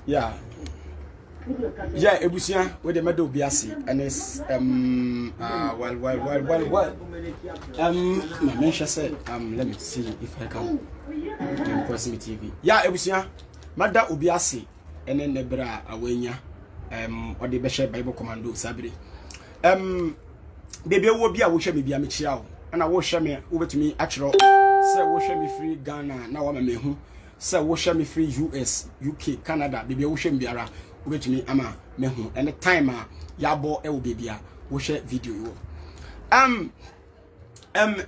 Yeah. Yeah, ebusia we the medo biasi and it's well my say let me see if I can impress me TV. Yeah, ebusia mada obiasi and then the bra awenya or the Bishop Bible Commando Sabri. Baby will be a wish me be a michiao and I wash me over to me actual say wash me free Ghana now I'm a mehu say wash me free US UK Canada baby wash me biara over to me ama mehu and the time yabo e wo bebia wo share video yo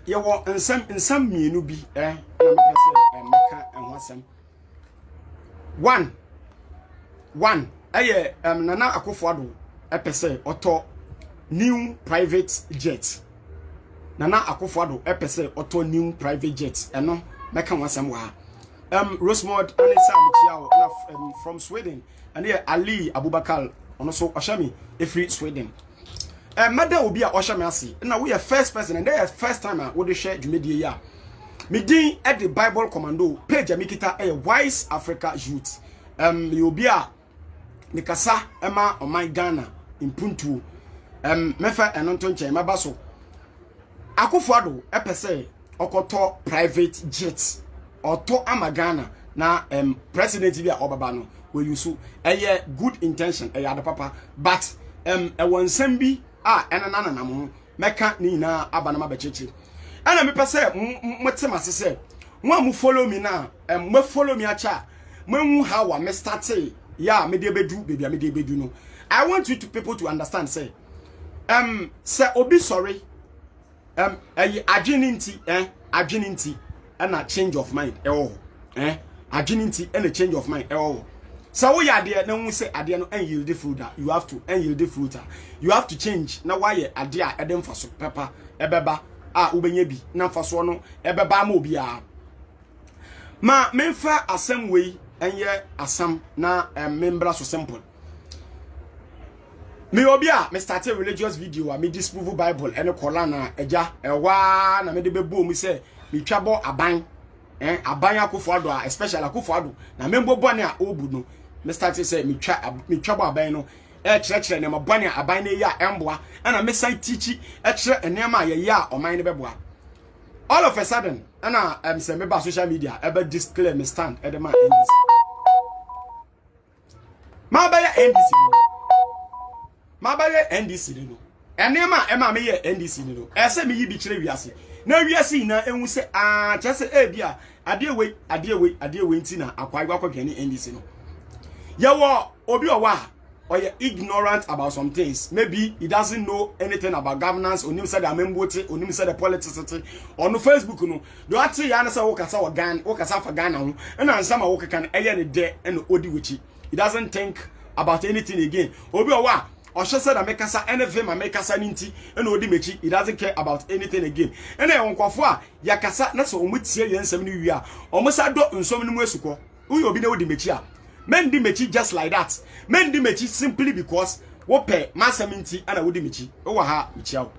ye wo nsam mienu bi na me pese meka enwasem one aye Nana Akufo-Addo epese oto new private jet. Nana Akufo-Addo epese auto new private jet. Eno meka wansam wa. Rosemond Anisa Michiao from Sweden. And here Ali Abubakar also Oshami free Sweden. Mother will be a Oshami asi. Now we are first person and they are first time we share Jumedia ya. Midin at the Bible Commando page Amikita a wise Africa youth. You be a Mikasa Emma on my Ghana in Puntu. Mefa enontonche mabaso Akufo-Addo epese okoto private jets oto amagana na president bi a obaba no we use eye good intention eye ade papa but e wonsam bi a enana na mo meka ni na aba na mabecheche ana me pese motema sese mo am follow me na mo follow me acha mo hu how wa me start ya me de bedu baby me de bedu no I want you to people to understand say say obi sorry adweninti and a change of mind adweninti and a change of mind so we are there no say ade no and yield the fruit you have to and yield the fruit you have to change na why ade a edem faso pepper ebeba ubenya bi na faso no ebeba ma obi a ma memfa asem we enye asam na membra so simple. Me obia me start a religious video me disprove Bible ene Quran eja ewa na me de bebo mu say me twabo aban aban Akufo-Addo especially Akufo-Addo na me mbobo ne a obu no me start say me twabo aban no kire ne mabone aban ne ya emboa na me sai teach kire enema ye ya oman ne beboa all of a sudden na say me ba social media ebe disclaim me stand e de ma NDC ma ba ya NDC Mabaye NDC no. Enema ema me ye NDC no. Ese me yi bi kire wiase. Na wiase na enwu se chese bia ade we nti na akwagwa kwakene NDC no. Yewo obi owa oye ignorant about some things. Maybe he doesn't know anything about governance, onim say the amembote, onim say the politics on Facebook no. Do ati ya na say wo kasa fa Ghana ho. Na ansama wo kan eye ne de na odi wichi. He doesn't think about anything again. Obi owa Osha said that make us anything ma make us ninti and odi mechi he doesn't care about anything again. And then onkofo a yakasa na so omutie yensem ni wi a omusa do nsom ni mu esuko. Uyo obi na odi mechi a. Men di mechi just like that. Men di mechi simply because wo pe masem nti ana odi mechi. O wa ha mechi awo.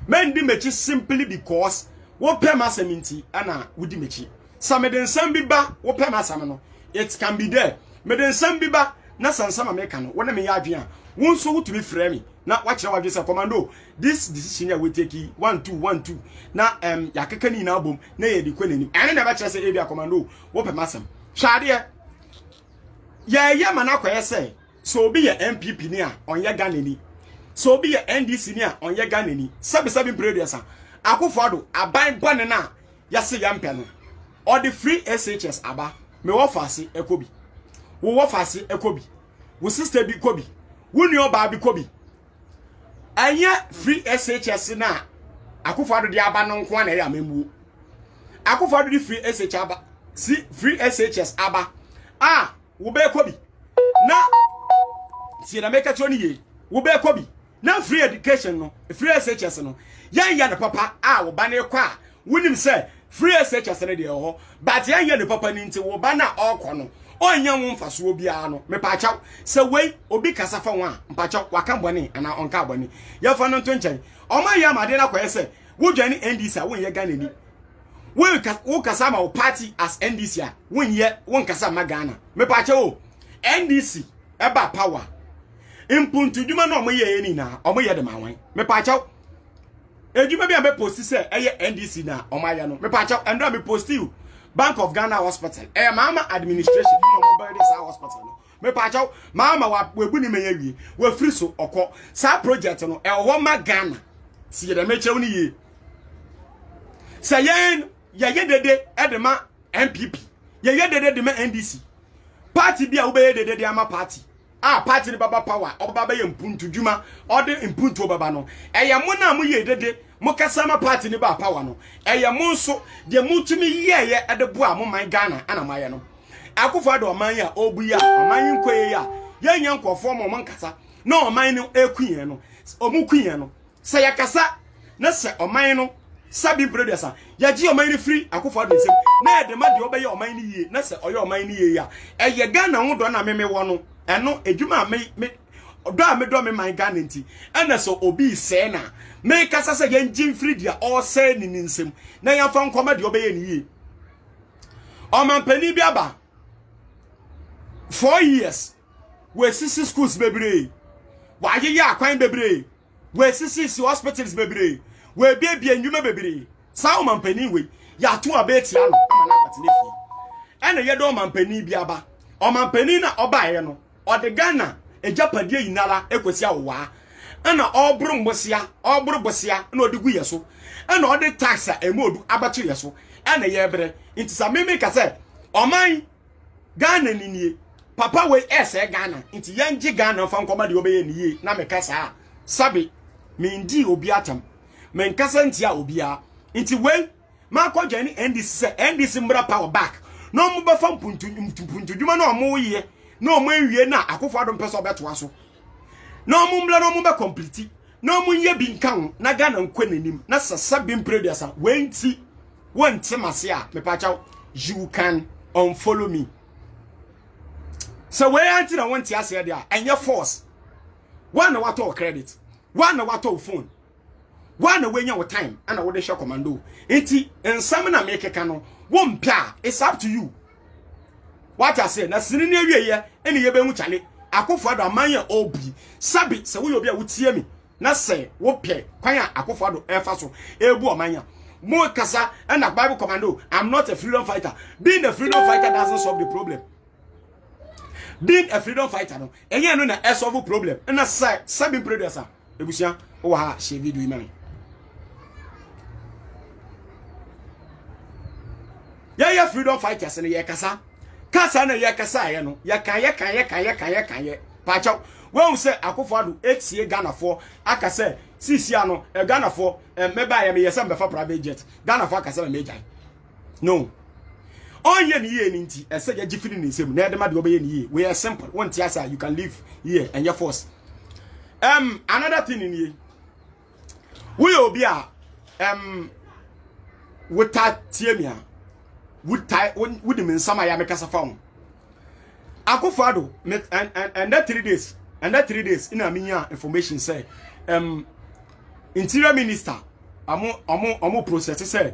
Men di mechi simply because wo pe masem nti ana odi mechi. Sameden sambi ba wo pe masam no. It can be there. Meden sambi ba na sansama meka no wona me ya adwen a wonso wutumi frɛ me na wakire wadwe say commando this decision we take 1-2-1-2 na yakeka ni na abom na ye di kwanani ene na ba kire say ebia commando wo pe masem hwade ye mana kwaye say so obi ye MPP ni a onye Ghana ni so obi ye NDC ni a onye Ghana ni sabi previous Akufo-Addo aban bone na yase yampe no or the free SHS aba me wo fase ekobi wo fase ekobi wo sister bi kobi wo nyo ba bi kobi anya free SHS na Akufo-Addo di aba no nko na ya memu Akufo-Addo di free SHS aba free SHS aba wo be kobi na si na make choni ye wo be kobi na free education no free SHS no yan ya na papa wo ba na kwa wonim say free SHS na de ho but yan ya na papa ni nti wo ba na okọ no onya wo mfaso bia no me pa chaw se wei obi kasa fa wa mpa chaw waka bone ana onka bone ye fa no nto nchen o ma ya made na kwa se wo dwane NDC a wo ye Ghana ni wo kasa ma party as NDC a won kasa ma Ghana me pa che o NDC eba power impuntu djuma no omoye ni na omoye de mawan me pa che ejuma bia me post se eye NDC na omaya no me pa che endo me post you Bank of Ghana Hospital mama administration no mo buy this hospital no me pa che mama wa webu ni meya wie we free so okọ sa project no wo ma Ghana ti ye de me che woni ye sayen ye dede edema MPP ye dede de ma NDC party bia wo be dede de ama party party ni baba power obaba ye mpuntu djuma ode mpuntu obaba no eye mo na mo ye dede mo kasa ma party ni ba power no eye mo nso de mutumi ye edebo a mo man Ghana ana maye no akufo ade oman ya obu ya oman nkoye ya ye nya nkofo mo nkasa na oman no ekuyen no omukuyen no se yakasa na se oman no sabi producer ya ji oman ni free akufo ade nsem na ede ma de obeye oman ni yie na se oye oman ni yie ya eye Ghana ho do na meme wo no eno edwuma me do me man Ghana nti ena so obi se na me kasa se ye njin free dia all say ni nsem na ya fa nkoma de obeye ni yie o man pani bi aba 4 years we sisi schools bebre wa ye ya kwan bebre we sisi hospitals bebre we bia ndwuma bebre sa o man pani we ya to abeti ano amala kwatene fi ena ye do man pani bi aba o man pani na oba ye no ode Ghana ejapadie yinara ekosi awowa ana obru bosia na odigu yeso ana ode tax a emodu abachi yeso ana ye bre intisa meme ka se oman Ghana ninie papa we ese Ghana inti yanji Ghana fa nkoma de obeye niye na mekasa sabe mindi obi atam menkasa ntia obi a inti we makọ jani NDC mbra power back no mo ba fa mpuntu djuma na omo ye no mo enwie na akofo adom peso beto aso no mo mla no mo be complete no mo ye bi nkan na Ghana nkwa nanim na sasa bi producer wenti wonte mase a me pa chaw you can unfollow me so we anti na wonte ase dia enye force one na wato credit one na wato phone one na wenya wo time ana wo de share commando enti ensam na make ka no wo mpia it's up to you. What I say, na sini ne wie ye ene ye be hu chale akofo ado amanya obi sabi se wo ye obi a wutie mi na se wo pe kwan a akofo ado efa so ebu omanya mo kasa na Bible commando I'm not a freedom fighter. Being a freedom fighter doesn't solve the problem. Being a freedom fighter no enye no na solve the problem na say sabi producer ebusia wo ha share video imani ya freedom fighters ne ye kasa kasa na ye kasa ye no ye kan pacho we say akofo ado etie Ghana for aka say sisi ano Ghana for meba ye me yesa mbefa private jet Ghana for aka say me jai no onye ni ye ni nti ese ye gifiri ni nsem na edema de obeye ni ye we are simple one tia say you can live here and your force another thing in here we obi a wota tie me a would the men sama ya mekasa phone akofado and that 3 days in a minya information say interior minister omo process say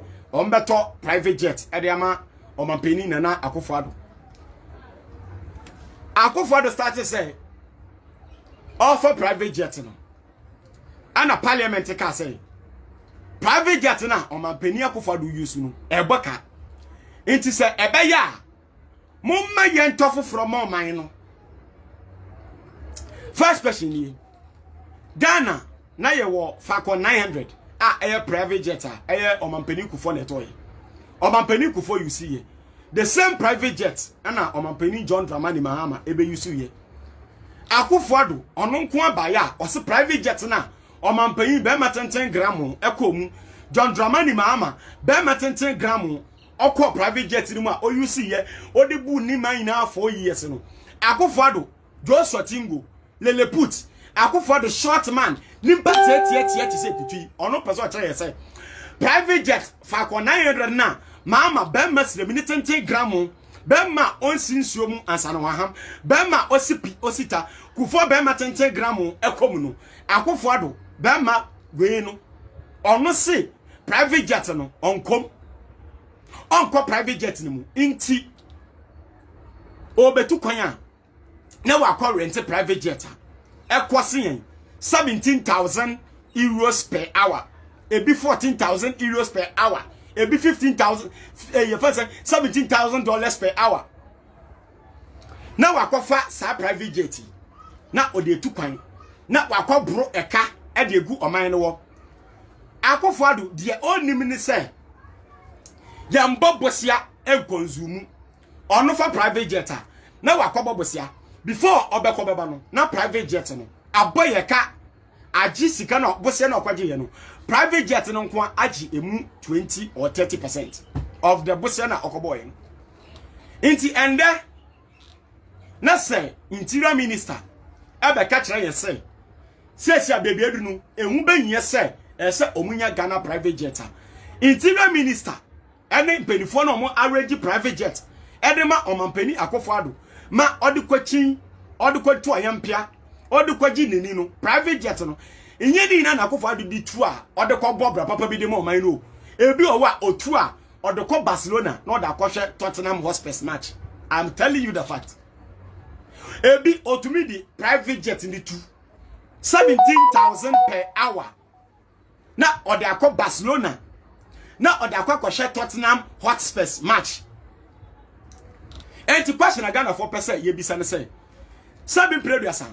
better private jet e dey ama omampeni na akofado started say offer private jet no ana parliament ka say private jet na omampeni akofado use no eboka inti se ebeya mumma yentofo from oman no first question ni Ghana na ye wo Falcon 900 a private jet a omampeni kufo netoye omampeni kufo you see ye the same private jet na omampeni John Dramani Mahama ebe you see ye akufo ono nko abaya o se private jet na omampeni be ma 10 gram ekomu John Dramani Mahama be ma 10 gram okọ private jet ni mu a oyusi ye odibu ni man na 4 years no akofado Joshua Tingo lele put akofado short man nimpa tie se kutui ono peso a kire say private jet Falcon 900 na mama be ma sire mi 10 gram be ma onsi nsuo mu ansana waham be ma osipi osita kufo be ma 10 gram ekomu no akofado be ma we no ono se private jet no onkom onko private jet ni mu inti obetu kwan a na wakọ rent private jet a ekosi yen 17,000 euros per hour, ebi 14,000 euros per hour, ebi 15,000 $17,000 per hour. Na wakọ fa sa private jet na ode tu kwan na wakọ bro eka e de egu oman no wo akofo ado de onim ni se yamba bosia e konsumu ono fa private jet na wakọ bobosia before obekọ beba no na private jet no aboye ka agi sika na bosia na okwaje ye no private jet no nko agi emu 20 or 30% of the bosia na okoboye inti ende na say interior minister ebe ka kire ye say sia baby edu no ehu benye say ese omunya Ghana private jet interior minister ene penifo na omo arrange private jet edema omampani akofo ado ma odikwachi odikwato ayampia odikwaji nini no private jet no enye di na akofo ado di tu a odikwa bobra papa bi de mo man no ebi owa otu a odikwa Barcelona na odakwohwe Tottenham Hotspur match. I'm telling you the fact. Ebi otumi di private jet in the 17,000 per hour. Na odakwa Barcelona na odakwa kwhwe Tottenham Hotspur match. And to question Ghana for percent ye bisa ne say. Sabi preduasa.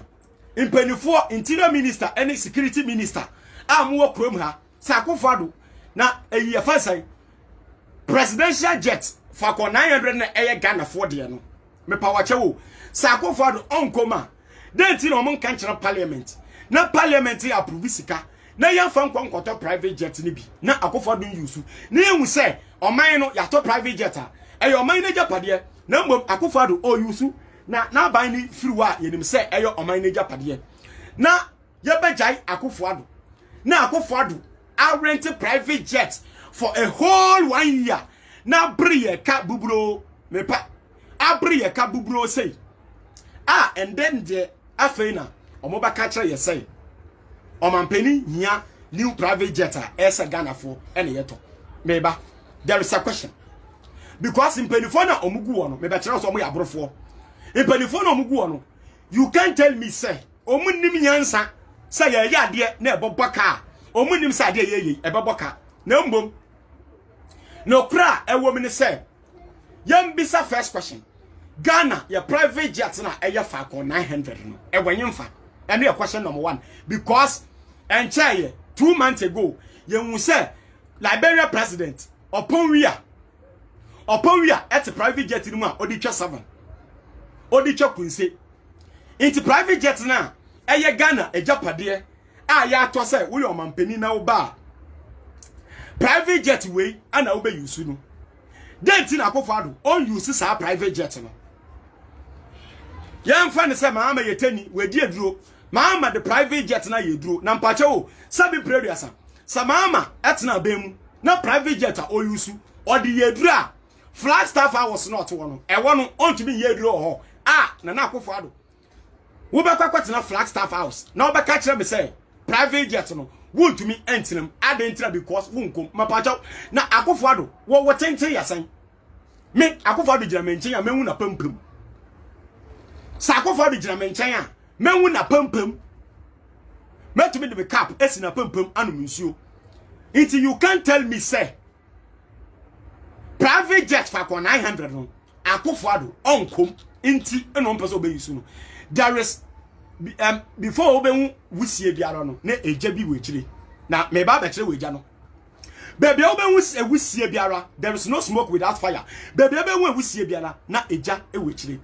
Impenifo interior minister and security minister amwo krom ha sakofado na eyi afasai presidential jet for 900 na eye Ghana for de no me pawache wo sakofado onkoma denti no mon kan kire parliament na parliament ya approve sika na yamfa nkonkoto private jet ni bi na akofado use na ehu se oman no yato private jet a eye oman na japade na mbom akofado o use na ban ni friwa yenim se eyo oman na japade na yebejai akofado na akofado I rent a private jet for a whole 1 year. Na brie ka bubro me pa abrie ka bubro say and then the afena omoba catcher ye say omampeni nya new private jet esa Ghana for ene yeto meba. There is a question because in penifona omugu ono me be kire so omo ya brofo in penifona omugu ono you can't tell me say omunnim nyansa say ye ade na ebobaka omunim say ade ye ebobaka na mbom no kra ewo me say yam bisa first question Ghana your private jet na eye fa ko 900 no ewenymfa ene your question number 1 because enchaye 2 months ago you say Liberia president upon we at private jet no ma odi twa 7 odi twa kunse into private jet na eye Ghana ejapade a ya to say we your mampani na oba private jet way ana obe use no denti na akofado on use sa private jet no yam fa ne say maama yetani we di aduro maama the private jet na yeduro na mpache o sabi preduasa sa maama etna bemu na private jet a o use o di yeduro a Flagstaff was not one e wono on to be yeduro ho na akofado wo be kwakwatena Flagstaff house na obeka kire me say private jet no won to me entinam adentra because wonkom mapacha na akofado wo tenten yasan me akofado gira menchen ya menwu na pampam sa akofado gira menchen a menwu na pampam metumi de cap esi na pampam anum nsuo until you can't tell me say private jet for 900 no akofado onkom inti eno mpeso be yusu no there is before obenwu wusie biara no na eja bi wechire na me ba bekire weja no baby obenwu wusie biara there is no smoke without fire baby obenwu wusie biara na eja ewechire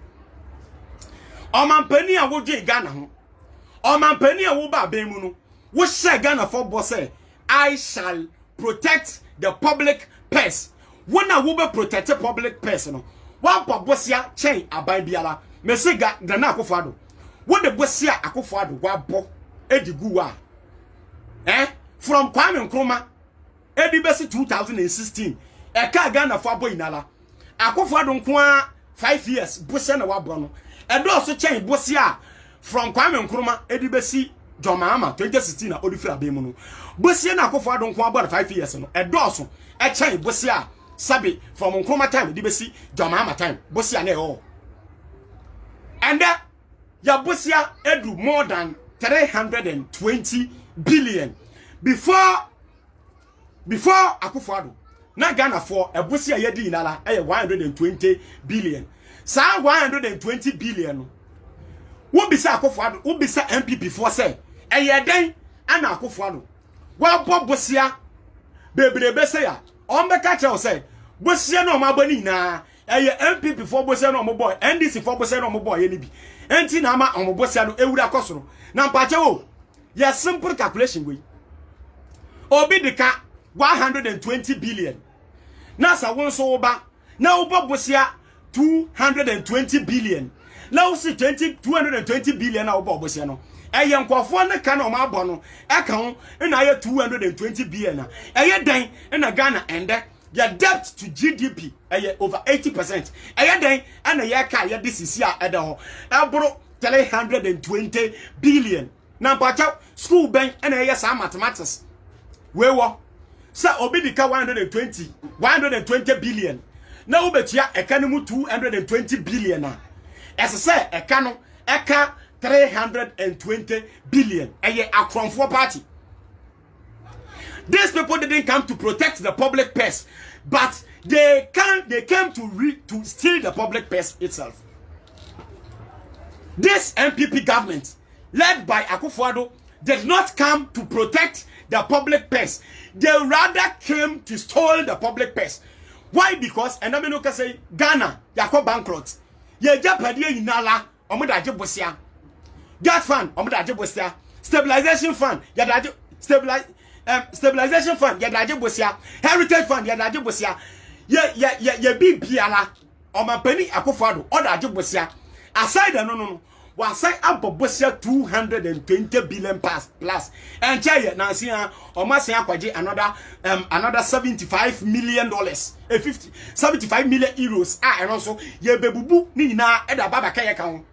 omampani a wodwe Ghana ho omampani a wo ba bemu no wo hye Ghana for boss say I shall protect the public purse wona wo be protect the public purse no wa bobosia chen aban biara mesiga Ghana akofado what the bosia akofado wabo edigu a from Kwame Nkrumah edi besi 2016 eka Ghana for boy inala akofado nko 5 years bosia na wabo no edo so chen bosia from Kwame Nkrumah edi besi John Mahama 2016 na odifira be mu no bosia na akofado nko abo 5 years no edo so chen bosia sabi from Nkrumah time di besi John Mahama time bosia na all and ya bosia edu more than 320 billion before Akufo-Addo na Ghana for bosia yedi inala 120 billion sa 120 billion wo bisa Akufo-Addo wo bisa MPP for say den ana Akufo-Addo wa bosia bebrebe say ya ombeka che say bosia no mabani na MPP for bosia no boy NDC for bosia no boy ye ni bi enti na ma bosia no ewura kosoro na mpache wo ya simple calculation we obi dika 120 billion na sa won so ba na wo bosia 220 billion na wo si 220 billion na wo bosia no nkofo ne ka na o ma bo no eka ho na ye 220 billion na den na Ghana ende your debt to GDP over 80%. Den and ye ka ye this is here ho ebro 320 billion na mpacha school bank and ye sa mathematics we wo sa obidika 120 billion na obetua eka no mu 220 billion na say eka no eka 320 billion Akronfo party. These people didn't come to protect the public purse, but they came to steal the public purse itself. This MPP government led by Akufo-Addo did not come to protect the public purse. They rather came to steal the public purse. Why? Because enamino say Ghana yako bankrupt. Ye japadiye inala omudaje bosia. Gas fund omudaje bosia. Stabilization fund yadaje stabilization fund yadaje bosia. Heritage fund yadaje bosia. Ye bibiala omapani Akufo-Addo odaje bosia. Aside no wasai abobosia 220 billion plus and chaya na sia omase akwaje another 75 million dollars 75 million euros and also ye bebubu ni nyina e da baba ka ye ka ho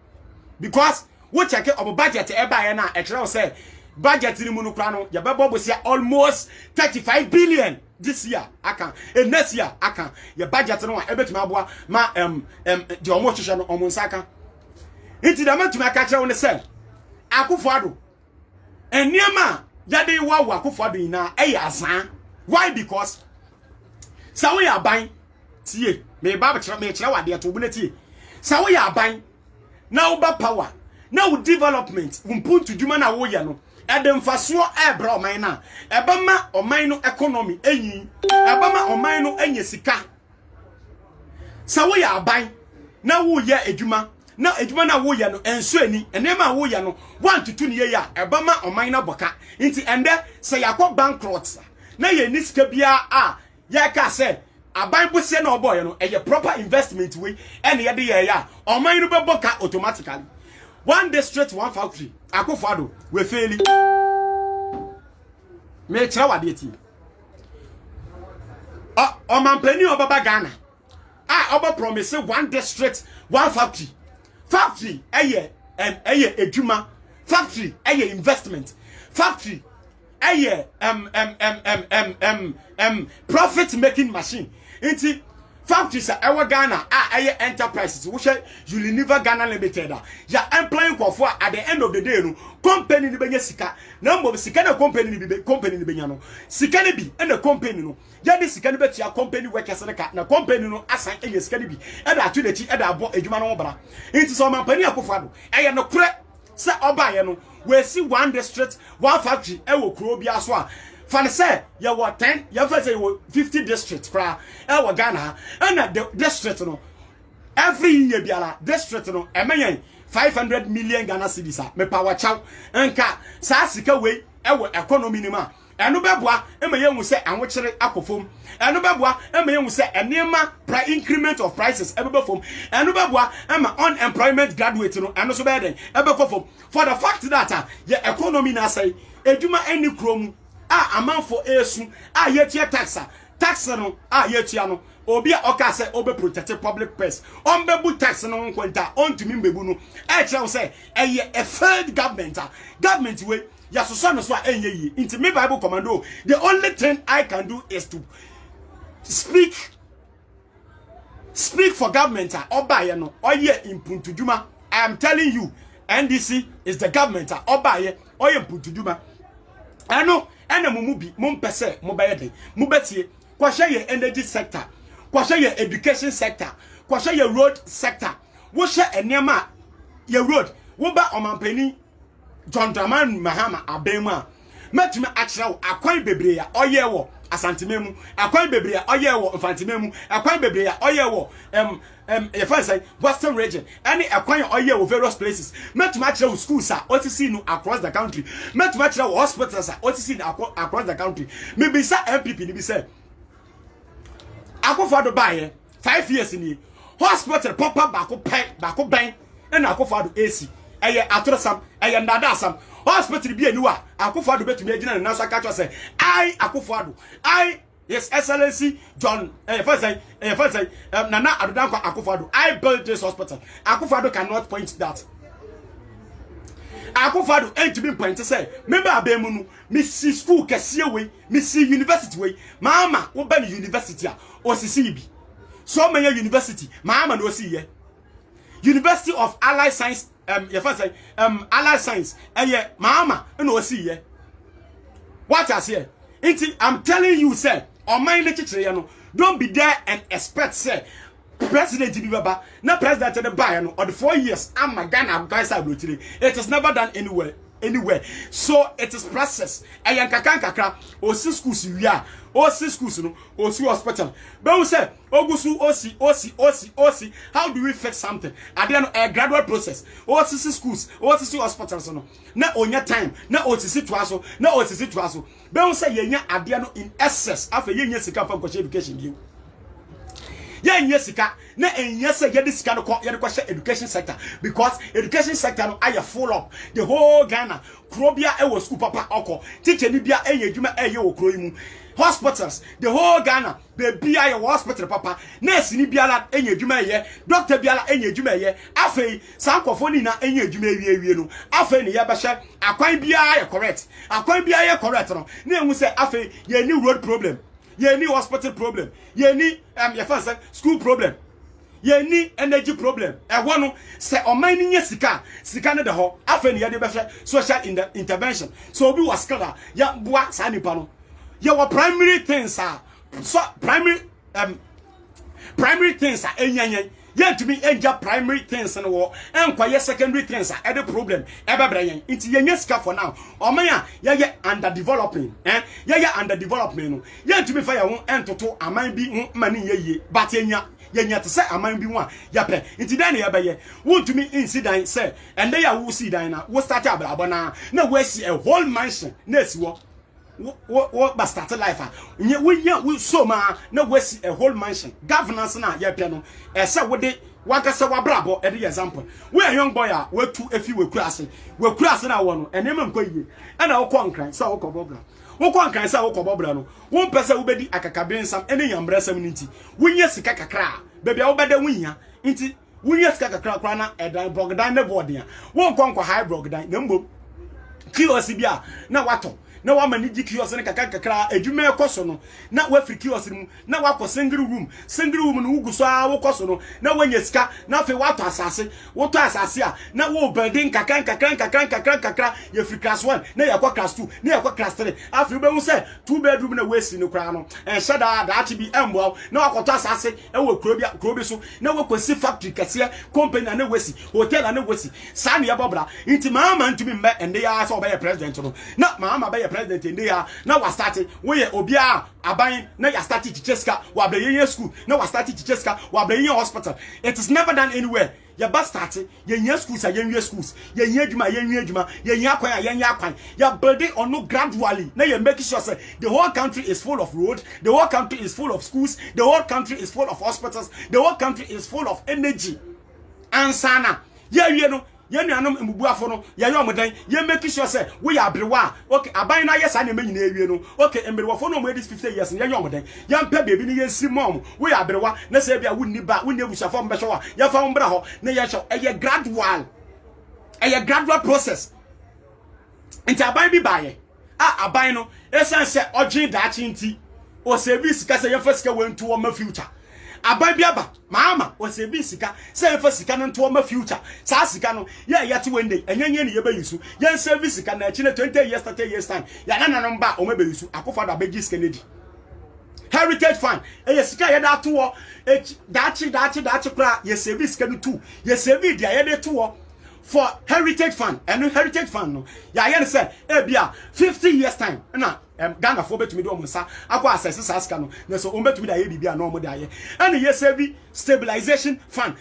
because wo check obo budget e ba ye na e kire say budget ni mu no kra no ye bebobosia almost 35 billion this year aka next year aka ye budget no e betuma aboa ma de omo hwehwe no omo nsaka iti da matuma ka kire won say Akufo-Addo eniema yade wa Akufo-Addo ina asan. Why? Because sawo ya ban tie me ba kire me kire wade to bu tie sawo ya ban na wo ba power na wo development umpuntu djuma na wo ye no edemfaso ebra oman na ebama oman no economy enyi ebama oman no enye sika sawo ya ban na wo ye adwuma na adwuma na wo ye no enso ani enema wo ye no 1 to 2 ne ye ya ebama oman na boka nti ende se yakọ bankrupt na ye ni sika bia ye ka se aban bose na oboy no eye proper investment we ene ye de ye ya oman no be boka automatically. One district, one factory. Akufo-Addo we faili. Me kira wade ti. O man plani obaba Ghana. Oba promise one district, one factory. Factory eye edwuma. Factory eye investment. Factory eye profit making machine. Inti factories are Ghana enterprises which Unilever Ghana Limited ya employing for at the end of the day no company ni benye sika na mbo sika na company ni benya no sika ni bi and the company no ya di sika ni betia company workers na company no asan enye sika ni bi e da atu dachi e da abo adwuma no bra it is on company Akufo-Addo eye no kure se oba ye no we see one district one factory e wo kuro bia so a fan say ya what 10 ya fa say 50 districts kra e wo Ghana and the district no every year biala district no emenyen 500 million Ghana cedis me power chow enka sa sika we e wo economy ni ma eno beboa emeyen wu say anwokere akofom eno beboa emeyen wu say enema price increment of prices ebebefom eno beboa ema unemployment graduate no eno so be den ebekofom for the fact that your economy na say eduma eni krom amanfo esu yetia tax no yetia no obi oka say obe protect public purse onbebu tax no nkwenta ontumi mbebu no e kire say a failed government way ya so no so enye yi into me Bible commando the only thing I can do is to speak speak for government obaye no oye impuntuduma. I am telling you, NDC is the government obaye oye impuntuduma. Ano ene mumubi mumpese mubayede mubetie kwahye ye energy sector, kwahye ye education sector, kwahye ye road sector, wo hye enema ye road wo ba omampani John Dramani Mahama abemu a metuma akira wo akwan bebre ya oye wo asantememu, akwan bebre ya oye wo mfantememu, akwan bebre ya oye wo Western region any akwan oye wo various places. Metuma akira wo schools a otisi no across the country, metuma akira wo hospitals a otisi no across the country. Maybe sa MPP ni bi say akofado baye 5 years ni hospital papa bako ben na akofado AC eye atrosam eye ndadasam hospital bi aniwa akofado betumi agina na naso aka cho say I akofado I Yes, Excellency John Nana Adodankwa Akufo-Addo, I built this hospital. Akufo-Addo cannot point that. Akufo-Addo ain't been point to say, member Abemunu, Missy school Cassia way, Missy University way, Mama, open university or CCB. So many university, Mama no see ye. University of Allied Science, Allied Science, and ye, Mama, no see ye. What I say? I'm telling you, sir. On my literature, don't be there and expect, say, President Bibaba, not President of the Bayern, or the 4 years, I'm my Ghana guys. It is never done anywhere. So it is process. Ayan kakra, or 6 schools, yeah, or 6 schools, or 2 hospital. But we say, Ogusu, OC, how do we fix something? At the end of a gradual process, or 6 schools, or 2 hospitals, not on your time, not OTC to not OTC to But we say, yeah, at the end in excess, after years to come from education. You. Yeah, yes, na yes, this kind of education sector because education sector no are full up the whole Ghana. Krobia was school papa oko teacher ni bia juma wo kroimu hospitals the whole Ghana be I hospital papa nurse ni biala juma ye doctor biala juma ye afei sankofo ni na juma wie no afei ni yabasha akwan bia correct no na hu say afei ye ni road problem. Ye ni hospital problem. Ye ni school problem. Ye ni energy problem. E wono se oman ni sika na de ho afa ni ye de be social intervention. So obi was skala ya boa sa nipa no. Ye were primary things are so primary things are enyanyan. Ye to be enja primary things no wo enkoye secondary things are the problem e bebra yen nti ye nyesika for now oman a ye under developing ye under development no ye to be fire ho entoto aman bi ho mani ye but yenya to say aman bi ho a ya pe nti dan ye beye won to me incident say and they are wo see dan na wo start abrabo na wo see a whole mansion na esi wo what start life we so ma na we see a whole mansion governance na ye pia no e say we de wakasa wabrabo e de example we a young boy a we tu efi we kurase na wo no enema nkwa yie e na wo kwa nkran say wo kobobra wo kwa nkran say wo kobobra no wo pese wo bedi akakabensam ene yambrasam nti wunye sika kakra baby a wo beda wunya nti wunye sika kakra kra na edan brogdan ne board a wo nkwa high brogdan na mbom kios bia na wato na wa mani kios ne kakra adwuma ekoso no na wa free kios mu na wa ko single room no wuguso a wo koso no na wanya sika na fe wato asase a na wo building kakra ye free class 1 na ya kwa class 2 na ya kwa class 3 afi be hu say 2 bedroom na wesi no kra no shada da achi bi embo na wa koto asase e wo krobi so na wo kwesi factory kase company na wesi hotel na wesi sa na ya bobra nti mama ntumi mbe ende ya so be president no na mama be president india na wa start we obia aban na ya start chicheska wa bre school na wa start chicheska wa bre hospital. It is never done anywhere. Ya ba start ye schools a ye schools ye adwuma ye akwan ya building on no gradually na ye make sure say the whole country is full of road, the whole country is full of schools, the whole country is full of hospitals, the whole country is full of energy. Ansana ye no ye nuanom mbubuafo no ye yomodan ye make sure say we are brewa okay aban na yes na menyina ewie no okay emberewofo no mo edis 50 years ye yomodan ye mpa bebi ni ye si mom we are brewa na say bia wunni ba wunni ebusafo mbehwe wa ye fa mbra ho na ye hwe eye gradual process nti aban bi baye aban no esan say odwen daachi nti o service ka say ye fasika wentu o ma future aban biaba mama was a bisika say for sika no to my future sa sika no ya yati one day enyenye ne yeba yusu yan service sika na chine 20 years 30 years time ya na no mba o mebe yusu akofo da begis Kennedy heritage fund sika ya da to dachi kra ye service sika no tu ye service dia ye de to for heritage fund and heritage fund no ya yen say bia 50 years time na Ghana for betumi do omsa akwa assess saska no na so ombetumi da ye bibia na omo da ye and ye say stabilization fund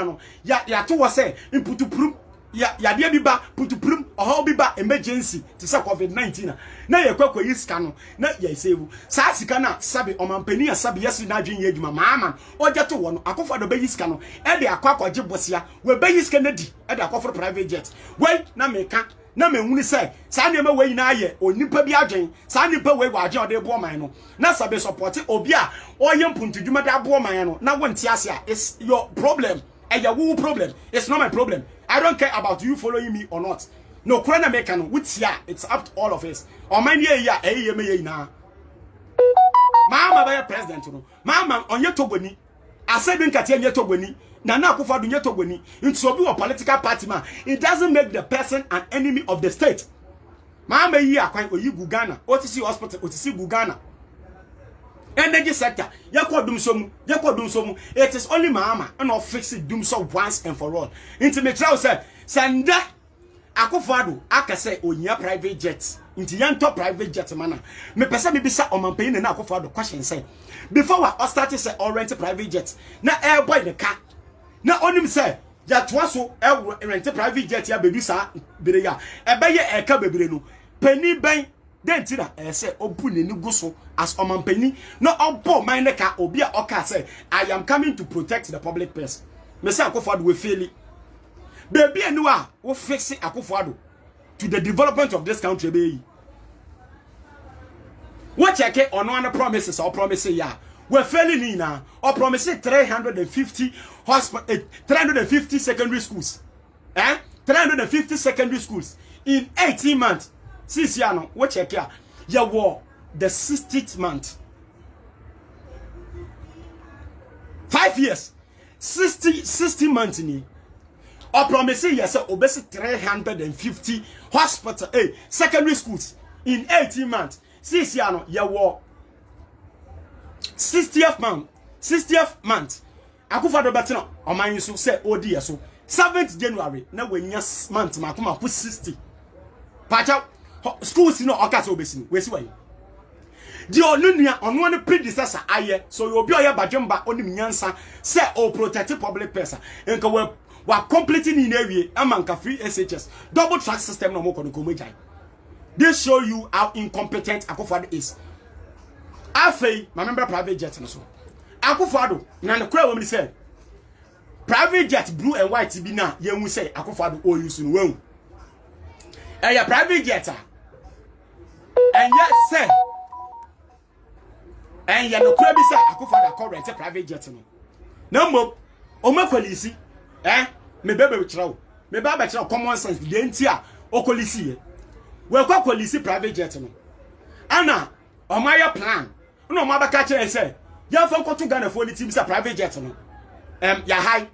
no ya to was say input prum ya de biba putuprum oho biba emergency to say COVID-19 na ye kwakwa yiska no na ye save sa sika na sabi omampani asabi yesu na adwen ye adwuma maama oje to wo no akofo do be yiska no e de akwakwa je bosia we be yiska na di e de akofo private jet we na meka na menhuni say sa ne ma we na ye onipa bi adwen sa nipa we gwa adwen ode bo man no na sabi support obi a oye mpuntudwuma da bo man no na wonti ase a is your problem and your problem. It's not my problem. I don't care about you following me or not. No, Krana Mekano, which ya, it's up to all of us. Or my year, me na. Mama by a president, Mama on your togoni. I said in Katia Yetogoni, Nana Kufa do Yetogoni, in so be a political party man. It doesn't make the person an enemy of the state. Mama ya quite you Gugana, OTC hospital, OTC Gugana. Energy sector, it is only mama and not fix it doom so once and for all. Intimate said, Sanda Akufado, Aka say, Onya private jets, into young top private jet manner. Me person be sat on my pain and Akufado question say, before I started say, or rent a private jet, na air boy the car. Not only say, that was so rent a private jet, ya baby sa, Berea, a bayer a cabin, penny bank. Then tira say open ni guso as omanpani no obo mind ka obi a oka say I am coming to protect the public purse. Me say Akufo-Addo we fail. Baby enu a wo fix Akufo-Addo to the development of this country be. What check on one promises or promises ya. We failing ni na or promising 350 hospital 350 secondary schools. 350 secondary schools in 18 months. Since no, what check here? Ya war the 60th month. 5 years. 60 months ni. Or promising yes, obesi 350 hospital, secondary schools in 18 months. Since no, ya war 60th month. Akufo-Addo betino o man yusu say odi so 7th January na wenya month makoma ku 60. Pacha schools no okase obesi we si way di onunua ono ne predecessor aye so you obi oya badwemba onim nyansa say o protect public purse enka we completing in awie amanka free SHS double track system no mo kono komejai. This show you how incompetent Akufo-Addo is. Afei my member private jet no so Akufo-Addo na ne kura wo say private jet blue and white bi na yenwu say Akufo-Addo o use no wen your private jet and yet say and you no kura bi say Akufo-Addo current private jet no na mo o makolisi me bebe chirawo me baba chirawo common sense de ntia okolisi ye we kwa kolisi private jet no ana o ma ya plan no ma baka kire say ya fa nkoto Ghana for team say private jet no ya high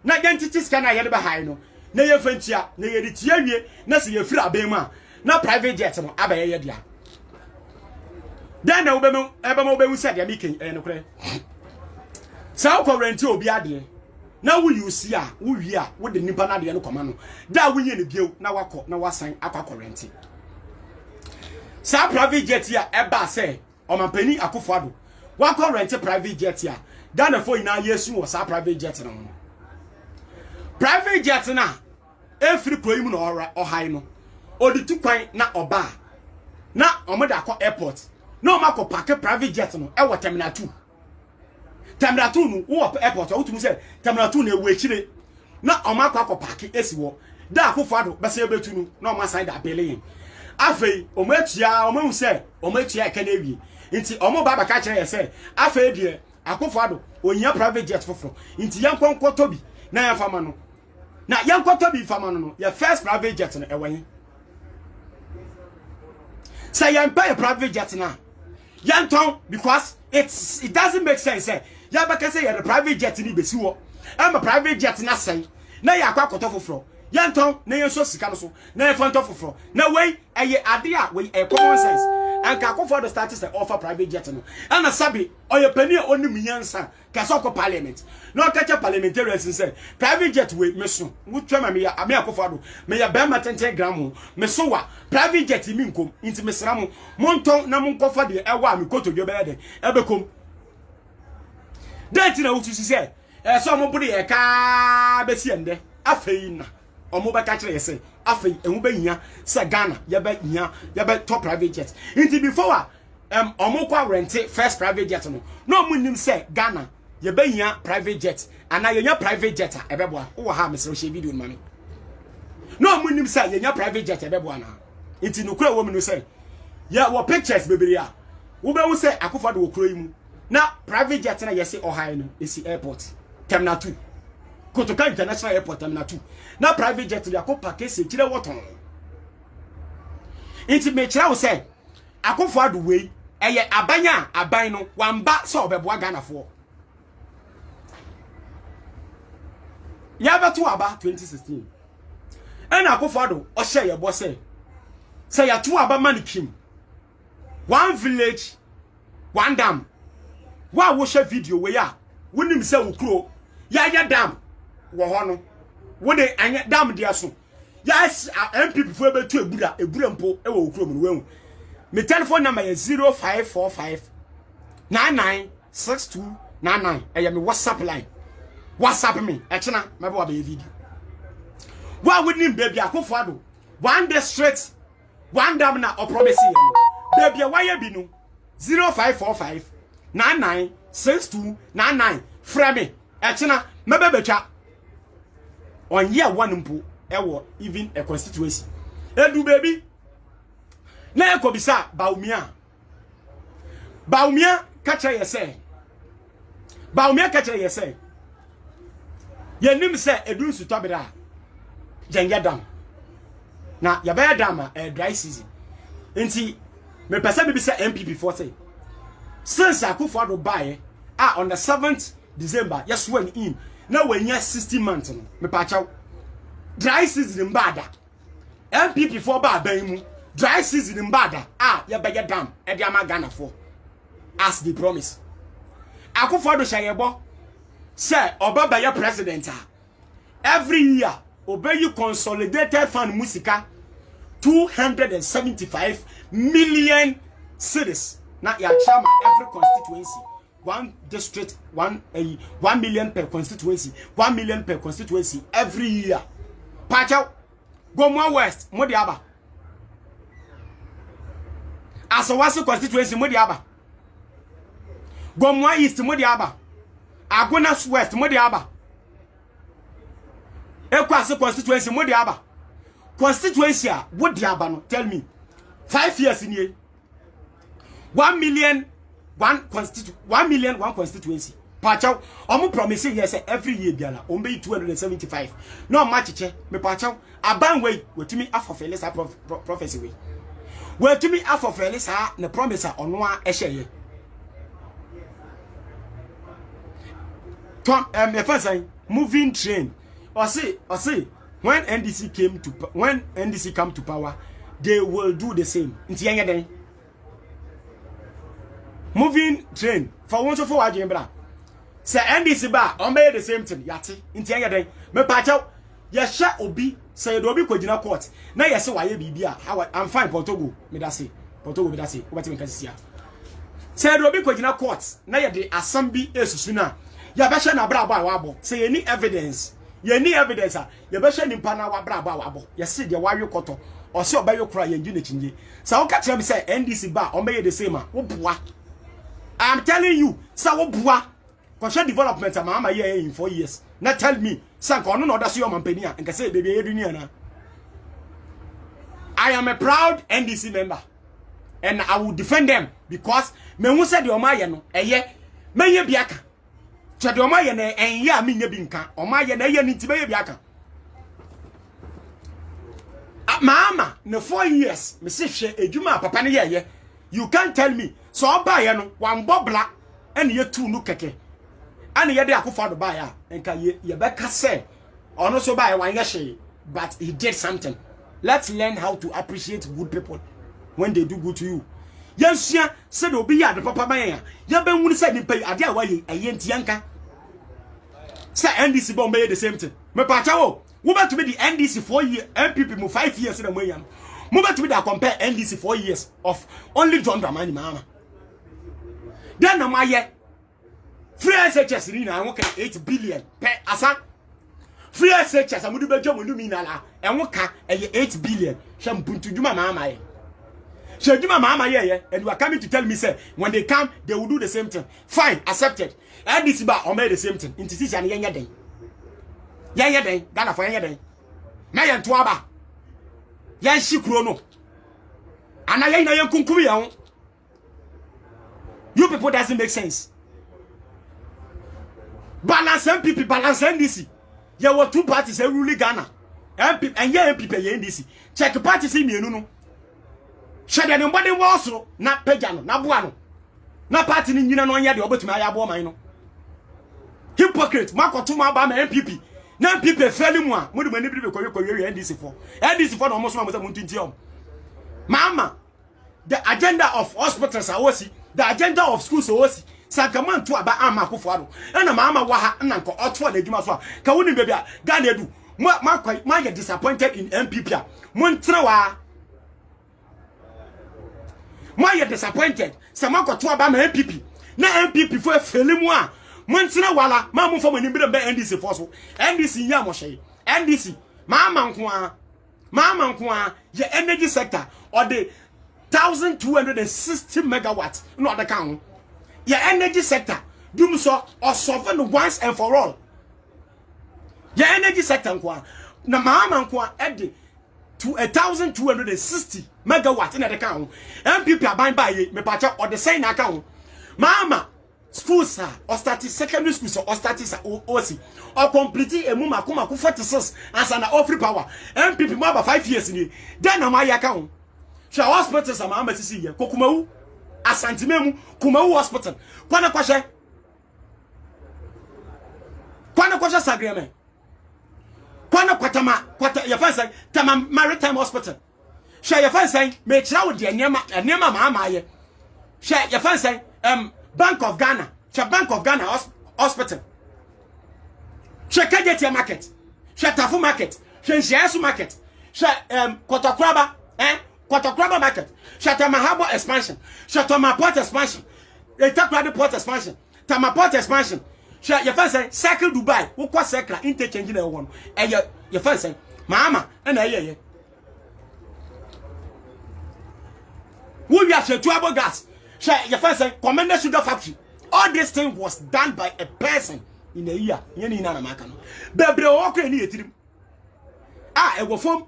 na identity scanner ya de be high no na ye fantia na ye ritia wie na se ye firi aben ma na private jet no abaye ye dia then na obemu said ya miken no kure sa ko rent obi ade na wo use a wo wi a wo de nipa na de no koma no da wo nye ne bio na wakọ na wasan akwa rent sa private jet ya eba say omanpani Akufo-Addo wakọ rent private jet ya da na fo ina yesu wo sa private jet no private jet na every kroim no high no odi tu kwan na oba na omoda akọ airport na o makọ park private jet no e wo terminal 2 no wo airport o tumu say terminal 2 na ewu echire na o makọ park esi wo da Akufo-Addo bese ebetu no na o ma side abele afei o matua o mahu say o matua ka na ewie nti o mo baba ka kire say afei de Akufo-Addo onya private jet foforo nti yankonko tobi na yafama no na yankonto bi fama no your first private jet no ewen say yan pay private jet na Yanton, because it doesn't make sense. Ya baka say you're a private jet ni besi wo. I'm a private jet na say. Na ya kwa koto foforo. Yanton na yen so sika no so. Na yen fanto foforo. Na wey eye ade a wey common sense. And ka for the status and offer private jet no. And na sabi oye pani a oni miyansa ka so ko parliament. No catch parliamentarians say private jet we meso. Wo twema me ya ame akofo do. Me ya be ma 10 gram meso wa private jet mi nkom. Inti mesra mo monton na mo nkofa de ewa mi koto dwo be de. Ebekom. Denti na wutu say so mo budi e ka be si ende. Afei na omo be ka kire yese afei ehu be hia se Ghana ye be hia ye be top private jet inti before omo kwa rent first private jet no mo nim se Ghana ye be hia private jet ana ye nya private jet a ebeboa wo ha mesro she video no mami no mo nim se ye nya private jet ebeboa na inti no kura wo me no se ye wo pictures bebere a wo be wo se akofo de wo kura yi mu na private jet na ye se ohai no esi airport terminal 2 Kotoka International Airport terminal 2 na private jet ya ko package se kire woton inti me kira wo se akofo adu wei eye abanya aban no wamba so obeboa Ghana fo ya beto aba 2016 ena akofo adu o hye ye bo se ya to aba manikim one village one dam wa wo hye video we ya wonim se wo kuro ya dam wo ho no wo de anya dam dia so yes MPP fo betu ebura mpo e wo okuro mu wehu me telephone number is 0545 996299 e me WhatsApp me e chena me bo be video wa wonim baby akofo ado one district one dam na o promise you baby why bi no 0545 996299 frame e chena me be betwa on year one mpo ewo even a constituency edu baby na ekobisa baumia kacha yese ye nim se edu nsutobira jenge dam na ya ba dam dry season nti me pesa bi se MPP for say since akufo do buy on the 7th December yes when in na wanya 60 months no me pa chaw dry season mbada MPP for ba ban mu dry season mbada ya be dam e dia ma Ghana for as the promise akufo do shayebo say obaba ya president every year obey consolidated fund musika 275 million cedis na ya chama every constituency one district 1 million per constituency 1 million per constituency every year pacha Gomwa West modi aba Asawasi constituency modi aba Gomwa East modi aba Agona West modi aba Ekwase constituency modi aba constituency modi aba no tell me 5 years in here 1 million one constituency pacha omo promise yes every year biala ombe 275 no match che me pacha aban we wetumi afofele sa prophecy we wetumi afofele sa ne promise ono a ehye Tom moving train or say when NDC come to power they will do the same nti yenye den moving train for one so for wajen bra say NDC ba on be the same thing yate nti yenye den me pacha ye sha obi say do obi kwagina court na ye se waye bibia how I'm fine Portugal me da say Portugal me da say obati me kasisia say do obi kwagina court na ye de assembly esusu na ya be sha na bra ba wa abo say any evidence ye ni evidence ye be sha nimpa na wa bra ba wa abo ye se de wawe koto o se obayo kura ye nju na chinje say o ka tell me say NDC ba on be the same wo boa I'm telling you say wo boa conscious development ama ye in 4 years na tell me say ko no no da so your mampani a nka say baby edunia na I am a proud NDC member and I will defend them because me hu say de o ma ye no eye menye biaka che de o ma ye na enye a menye bi nka o ma ye na ye ni tibe ye biaka mama no 4 years me say hwe edwuma papa ne ye you can't tell me so oba ye no wan bobla ene ye tu no keke ane ye de Akufo-Addo ba ya enka ye beka say ono so ba ye wan ye hye but he did something. Let's learn how to appreciate good people when they do good to you. Yensua said obi ya de papa man ya ye ben wuni say nipa ade a waye ayenti yanka say NDC bomb be the same thing me pa chawo wo bet to be the NDC 4 years MPP mo 5 years na mo yam mo bet to be that compare NDC 4 years of only John Dramani Mahama then na maye free SHS ni na woka 8 billion per asa free SHS amudu bejo mo mi na la enwoka 8 billion shampuntu djuma Mahama ye Shejuma Mahama ye and you are coming to tell me say when they come they will do the same thing. Fine, accepted. And this ba o made the same thing. Institution yenya den. Yenya den, Ghana for yenya den. Na yen to aba. Yen shikuro no. Ana yen na yen kunkuru ya. You people doesn't make sense. Balance MPP, balance NDC. There were two parties ruling Ghana. MPP and ye MPP ye NDC. Check parties in me no. Shade no body was na pega no na boa no na party ni nyina no nya de obetuma ya bo man no hypocrite makoto ma ba ma MPP na MPP feli mu a mo de mani bi koye NDC for no mo so ma mo tunti mama the agenda of hospitals awosi the agenda of schools awosi sakaman to aba ama Akufo-Addo na mama wa ha na nko oto na adwuma so a ka woni bebi a Ghana edu ma get disappointed in MPP a mo ntra wa why you disappointed? Sama ko to aba ma MPP. Na MPP for felimu a. Montina wala ma mu fo mani bi be NDC for so. NDC ya mo hye. NDC mama nko a ye energy sector or the 1260 megawatts no other kan. Ye energy sector dum so or solve once and for all. Ye energy sector nko a na mama nko a ede to 1260 megawatt in the account. MPP aban by me pacha or the same account. Mama schools or starting secondary schools or starting OC or complete a muma kuma 46 as an offer power. MPP maba 5 years in then my account. Shall hospitals am mama see here. Kokumau asantimemu kumau hospital. Kwana kwasha sagremen. Kwana kwata ya fancy tama maritime hospital. Share your fancy me chira wo de nema Mahama ye. Share your fancy Bank of Ghana. Share Bank of Ghana hospital. Share Kejeti market. Share Tafu market. Share Nsiasu market. Share Kotokraba market. Share Tamahabo expansion. Share Tamaport expansion. Etakrade port expansion. Tamaport expansion. Share your fancy Circle Dubai. Wo kwa circle interchange na won. Your fancy Mahama na ye. Who you have to abo gas? Share your first Commander Sugar Factory. All this thing was done by a person in a year. Yeni na maka no. Bebre o kre ni etirim. E go form.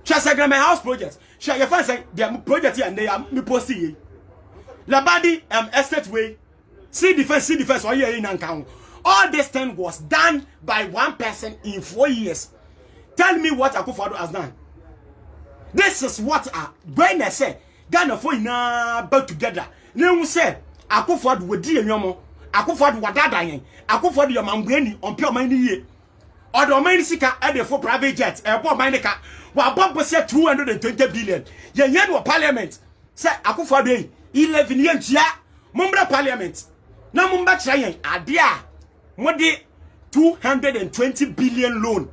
Share Sagrame house project. Share your first the project here and they are me post here. Labadi estate way. See defense or here in Ankang. All this thing was done by one person in 4 years. Tell me what Akufo-Addo has done. This is what when I say Ghana for ina back together. Now say Akufo-Addo wedi enyomo. Akufo-Addo wadada yen. Akufo-Addo your mambweni on pure money ye. Or the money sika e for private jet. Airport money ka. Wa bomb say 220 billion. Yen wa parliament. Say Akufo-Addo 11 years ya. Mumbra parliament. Na mumba kira yen adia. Modi 220 billion loan.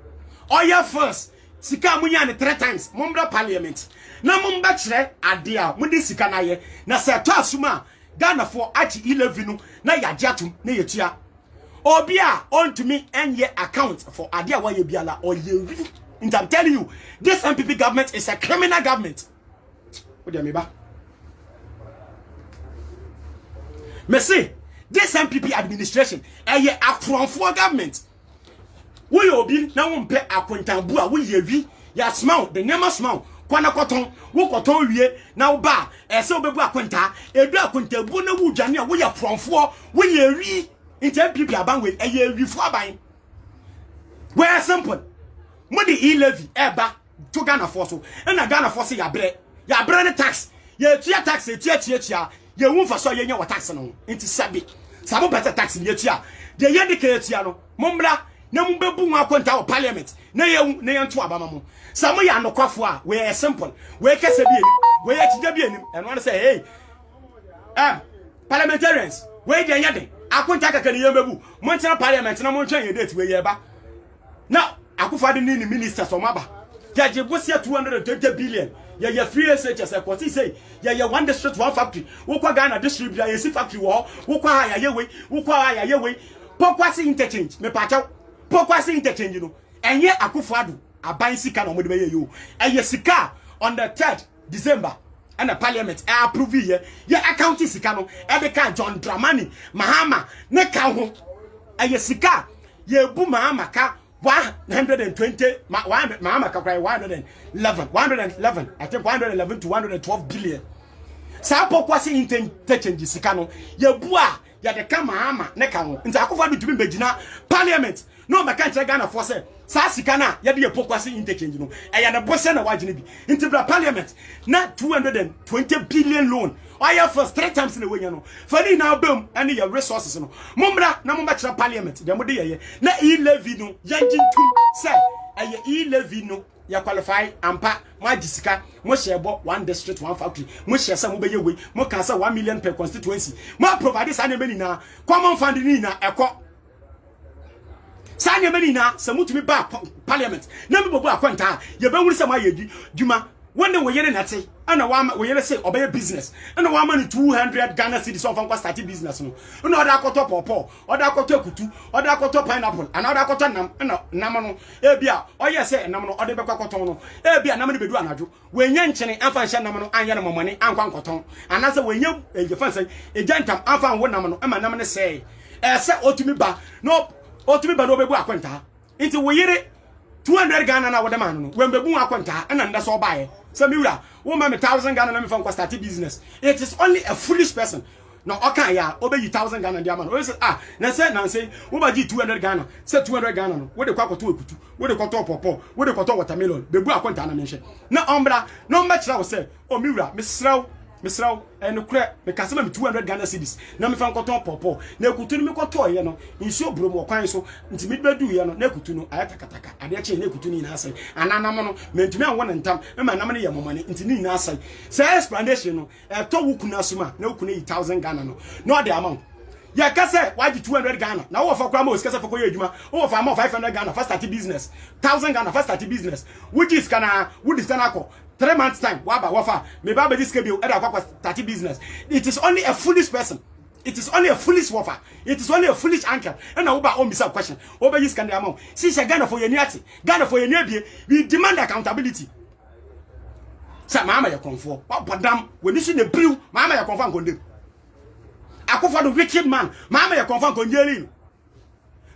Oya first. Sika munya ne 3 times. Mumbra parliament. Na mumba kire adea mudi sika na ye na se to asuma Ghana for achi 11 no na yagye atum na yetua obi a on to me enye account for adea wa ye biala or ye. I'm telling you, this MPP government is a criminal government. What do you mean ba? Me say this MPP administration eye akronfo government. We obi na wo mpe akontambu a wo ye wi ya small the name small kwana koton wo koton wie na wo ba ese obebu akonta edu akontabu na wo dwane a wo ya promfo wo ye wi into MPP abanwe eye wi fo aban we are simple mo di e-levy eba to Ghana for so na Ghana for so ya bre ne tax ye tua tax ye tia ye wu fa so ye nya tax no nti sabi sabo better tax ni etua de ye de ka etua no mombra na mu bebu nwa akonta o parliament na ye nto abama mu samo ya nokwafo a we simple we kese bi eni we akija bi eni eno an say hey parliamentarians we de nya de akonta kaka ni yembebu mo ntena parliament na mo ntwan ye date we ye ba na akufade ni ministers o maba ya je bosia 220 billion ya free SHS akwati say ya one district one factory wokwa Ghana district ya si factory wo wokwa ya yewe pokwasi interchange me pachaw pokwasi interchange no enye akufado aban sika na omode be yo eye sika on the 3rd December and the parliament approve ye account sika no e be ka John Dramani Mahama ne ka ho eye sika ye bu Mahama ka 120 Mahama ka cry 111 I think 111 to 112 billion sa pokwasi interchange sika no ye bu a ya de ka Mahama ne ka ho nti akufado tumi begina parliament no maka nche Ghana for say sa sika na ya de pokwasi interchange no eya na bose na wagene bi nti bra parliament na 220 billion loan oya first 3 times na wenya no fani na bam ane your resources no mombra na momba kira parliament de mode ye na e-levy no yanjintum say eye e-levy no ya qualify ampa mo agisika mo shebo one district one factory mo shesa mo beye we mo kan say 1 million per constituency mo provide sa na meni na common fund ni na eko sanya mani na samutumi ba parliament na mebobo akwanta ye be wuri sama yedi djuma wonne wo yere nate ana wa wo yere say obey business ana wa mani 200 Ghana cedis of an start business no na oda akoto popo oda akoto akutu oda akoto pineapple ana oda akoto nam na nam no e bia oye say nam no ode be kwakoton no e bia nam no bedu anadwo wenye nchene amfa nhye nam no anya na momane ankwa nkoton ana say wenye ejefa say ejantam amfa wo nam no e ma nam ne say say otumi ba no otumi ba no bebu akwenta nti wo yere 200 Ghana na wode man no when bebu akwenta na nda so bae so miura wo ma me 1000 Ghana na me fa start business. It is only a foolish person no okan ya obeyi 1000 Ghana dia man o say na say wo ba ji 200 Ghana say 200 Ghana no wo de kwakoto ekutu wo de kwato popo wo de kwato watermelon bebu akwenta na me hye na ombra no mba kira wo say o miura misraw eno kure me kasema me 200 Ghana cedis na me fa nkoton popo na ekutu no me koto ye no nsuo brom okwan so nti me bedu ye no na ekutu no ayatakataka ade ache na ekutu ni na asai ananam no me ntumi anwo ntam me manam ne ye momane nti ni na asai say explanation no to wukuna suma na wukuna 1000 Ghana no no the amount ya kase waji 200 Ghana na wo fa kwa ma osikasa fa koye adwuma wo fa ma 500 Ghana first start business 1000 Ghana first start business which is kana ko 3 months time waba wafa me ba be diske bi e da kwa start business. It is only a foolish person, it is only a foolish wafa, it is only a foolish uncle and na uba o misa question oba use kan the amount si she Ghana for yeniati Ghana for yenabie we demand accountability. Sa mama ya konfo padam when you see the brew mama ya konfo nkonde akofo the wicked man mama ya konfo nkonjeri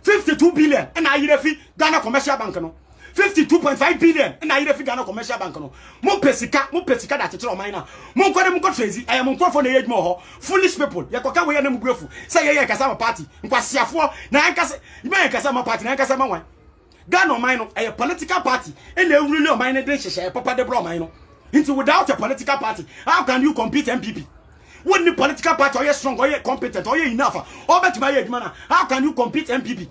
52 billion and I refi Ghana commercial bank no 52.5 billion and I refi Ghana commercial bank no mo pesika that tell mine na mo kwade mo crazy I am nkwafo na yedmo ho foolish people ye koka we na mugrefu say ye kasa ma party nkwasiafo na ankasa ibe kasa ma party na ankasa ma wan Ghana mine no a political party and e really mine dey hye papa de bro mine no into without a political party how can you compete MPP when the political party or you strong or you competent or you enough or bet my man how can you compete MPP?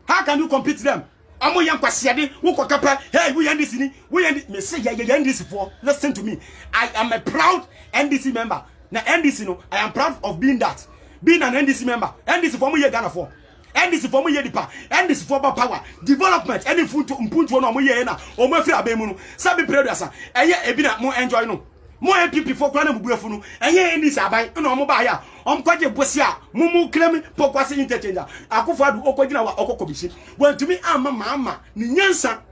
How can you compete them? Amo yan kwasiade wo kokapa hey we NDC ni we me say ya NDC for listen to me. I am a proud NDC member. Na NDC no I am proud of being that. Being an NDC member. NDC for mo ye Ghana for. NDC for mo ye dipa. NDC for power development any food to mpuntu no mo ye na o mo afri abemu no. Sabi producer eye ebi na mo enjoy no. Mo MPP for kwana mubuefu no enye NDC abai na mo ba ya omkwaje bosia mumu claim pokwase interchange akufo adu okogina wa okokobishi wantumi amma mama ni nyansa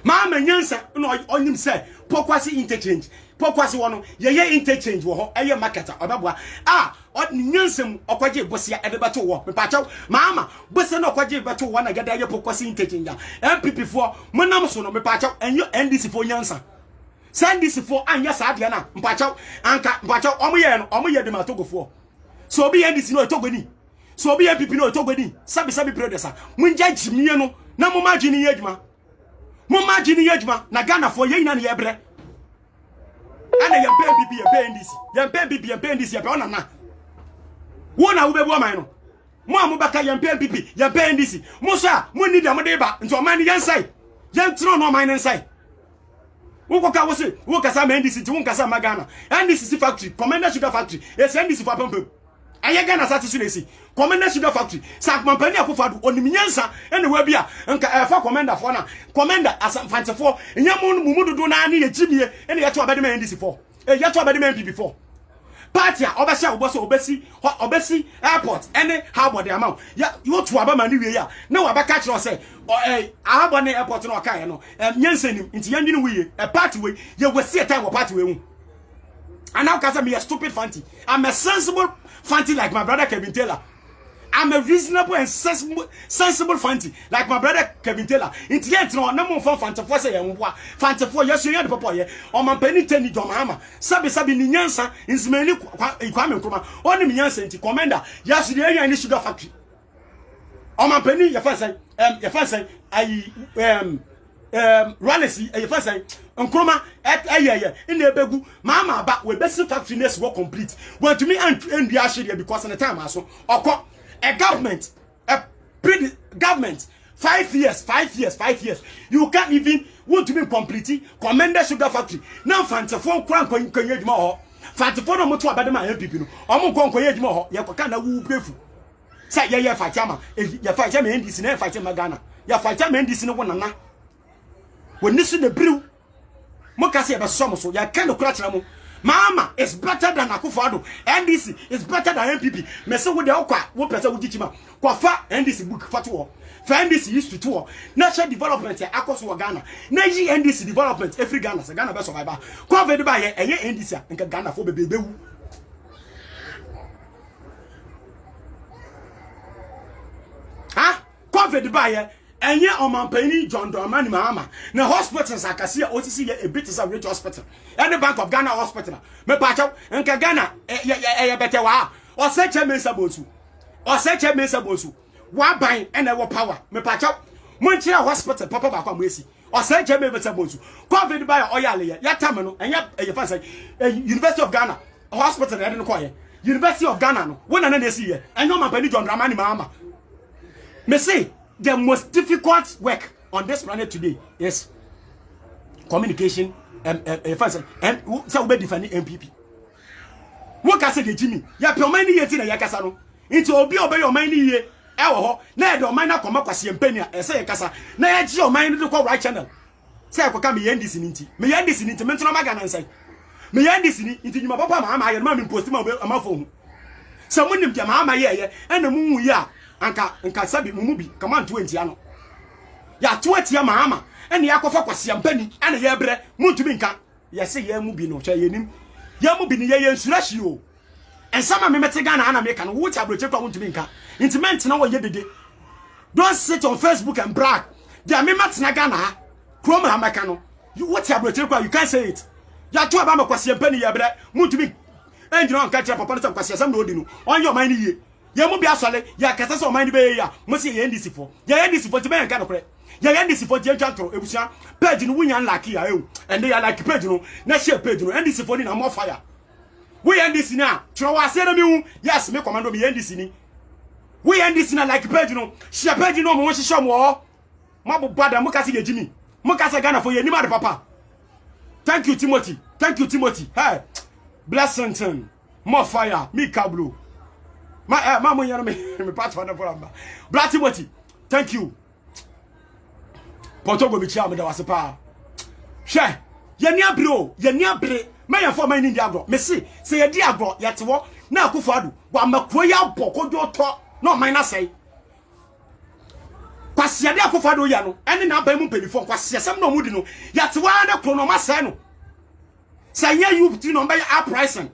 mama nyansa no onyim say pokwase interchange pokwase wono ye interchange wo ho eye marketer obabua ni nyansam okwaje bosia edebato wo mepachaw mama bosia no okwaje beto wo na gada ye pokwase interchange MPP for monam so no mepachaw enyo NDC for nyansa send this for anya sadia na mpachaw anka mpachaw omoye de matogofo so obi NDC no etogoni so obi MPP no etogoni sabi producer munja jimie no na mo magini yedwuma na Ghana for ye ina na yebre ana yempe bibi yempe ndisi yempe bibi yempe ndisi yempe ona na wona wo bebu aman no mo amubaka yempe bibi yempe ndisi mo sha mo ni da mo de ba nti o man yensai yentro no man yensai wo ka wo se wo kasa ma ndisi ti wo kasa magana ndisi factory Commander Sugar Factory yes ndisi for pempem aye Ghana satisfaction Commander Sugar Factory sak mampani akofado onimnyansa ene wa bia nka fa commander for na commander asafante for nyamo mu dodo na ne yegimie ene yeto abade man ndisi for yeto abade man PB for party a obesha obesi airport ene harbor de amount ya you to aba mani wie ya na wa baka kire say harbor ne airport no ka ye no nyansa nim nti yandwini wie party we ye wasi time wo party we hu and now cause me a stupid fancy I'm a sensible fancy like my brother Kevin Taylor. I'm a reasonable and sensible fancy like my brother Kevin Taylor. It's yet no more fun fancy for say fancy for yes you the papa here on my penny tenny domama sabi ni nyansa insmeni Kwame Nkrumah only me nyansa nti commander yes the area in Sugar Factory on my penny your first say Raleigh your first say Nkrumah in the begu mama ba we best factory next work complete want to me and the ashia because in the time aso okọ a government 5 years you can't even want to be complete Commander Sugar Factory now fancy phone kran konye djuma ho fancy phone no moto abade ma MPP no omo konye djuma ho ye kwaka na wu pefu say ye fachama ye fachama ndisi na fachama Ghana ye fachama ndisi no wonana woni su de brew mokase ebe so so ya kan okura kira mu mama is better than Akufo-Addo NDC is better than MPP me se wo de okwa wo pese wo gichima kwa fa NDC book fatu fa NDC history to national development akoso wo Ghana na yi NDC development every Ghana se Ghana be survive covid ba ye eye NDC nka Ghana fo bebewu covid ba ye enye omanpani John Dramani Mahama na hospitals akase otisi ye ebitisa rich hospital and the Bank of Ghana hospital me pacho nka Ghana ye bete wa o se mensa bosu wa ban ene wo power me pacho monchira hospital papa ba kwa mwesi o se mensa bosu covid ba o yale ye yatam no enye ye fa say University of Ghana hospital e de no koye University of Ghana no wona na esi ye enye omanpani John Dramani Mahama me say the most difficult work on this planet today is communication first and so we defend MPP what can say the Jimmy ya pe o man ni yeti na ya kasa no nti obi obey o man ni ye e wo ho na e de o man na koma kwase mpani a e say kasa na ya ji o man ni ko right channel say ko ka me yandisi nti me ntino maga na nsai me yandisi ni nti nyuma papa ma ama ye ma me post ma amafo hu so munim je ma ama ye na mu ya anka sabi mumubi kama 20 ano ya 20 ama ene yakofa kwase mpani ene ye bre muntumi nka ye se ye mu bi no hwa yenim ye mu bi ni ye nsurashi o ensama me mete Ghana ana me ka no wo cha broche kwa muntumi nka intimate na wo ye dede don't sit on Facebook and brag they me mate na Ghana ha krom ha maka no wo cha broche kwa you can't say it ya to aba makwase mpani ye bre muntumi enjina on ka cha papa no kwase asam no odi no on your mind ye ye mu bi asole ya kasa so man be ya mo se ye ndisi fo ti be nka no kore ye ndisi fo ti antro ebusia page no wunya like ya e and they like page no na share page no ndisi fo ni na more fire we ndisi na tro wa se na mi hu yes me commando me ndisi ni we ndisi na like page no share page no mo hihye mo mabu bada mo kase ye Jimmy mo kase Ghana fo ye ni ma de papa thank you Timothy hey blessington more fire me kablo ma mo yana me part for the program Black Timothy thank you Portogo mi chia me da wasepa hwe ye ni abre me ya for man ni agro me se ye di agro ye te wo na Akufo-Addo wa makro ya bokojo to no man na sei kwase ya di Akufo-Addo ya no ene na ba mu pelifon kwase asem no mudi no ya te wa na kro no ma sei no say ye you ti no ba ya uprising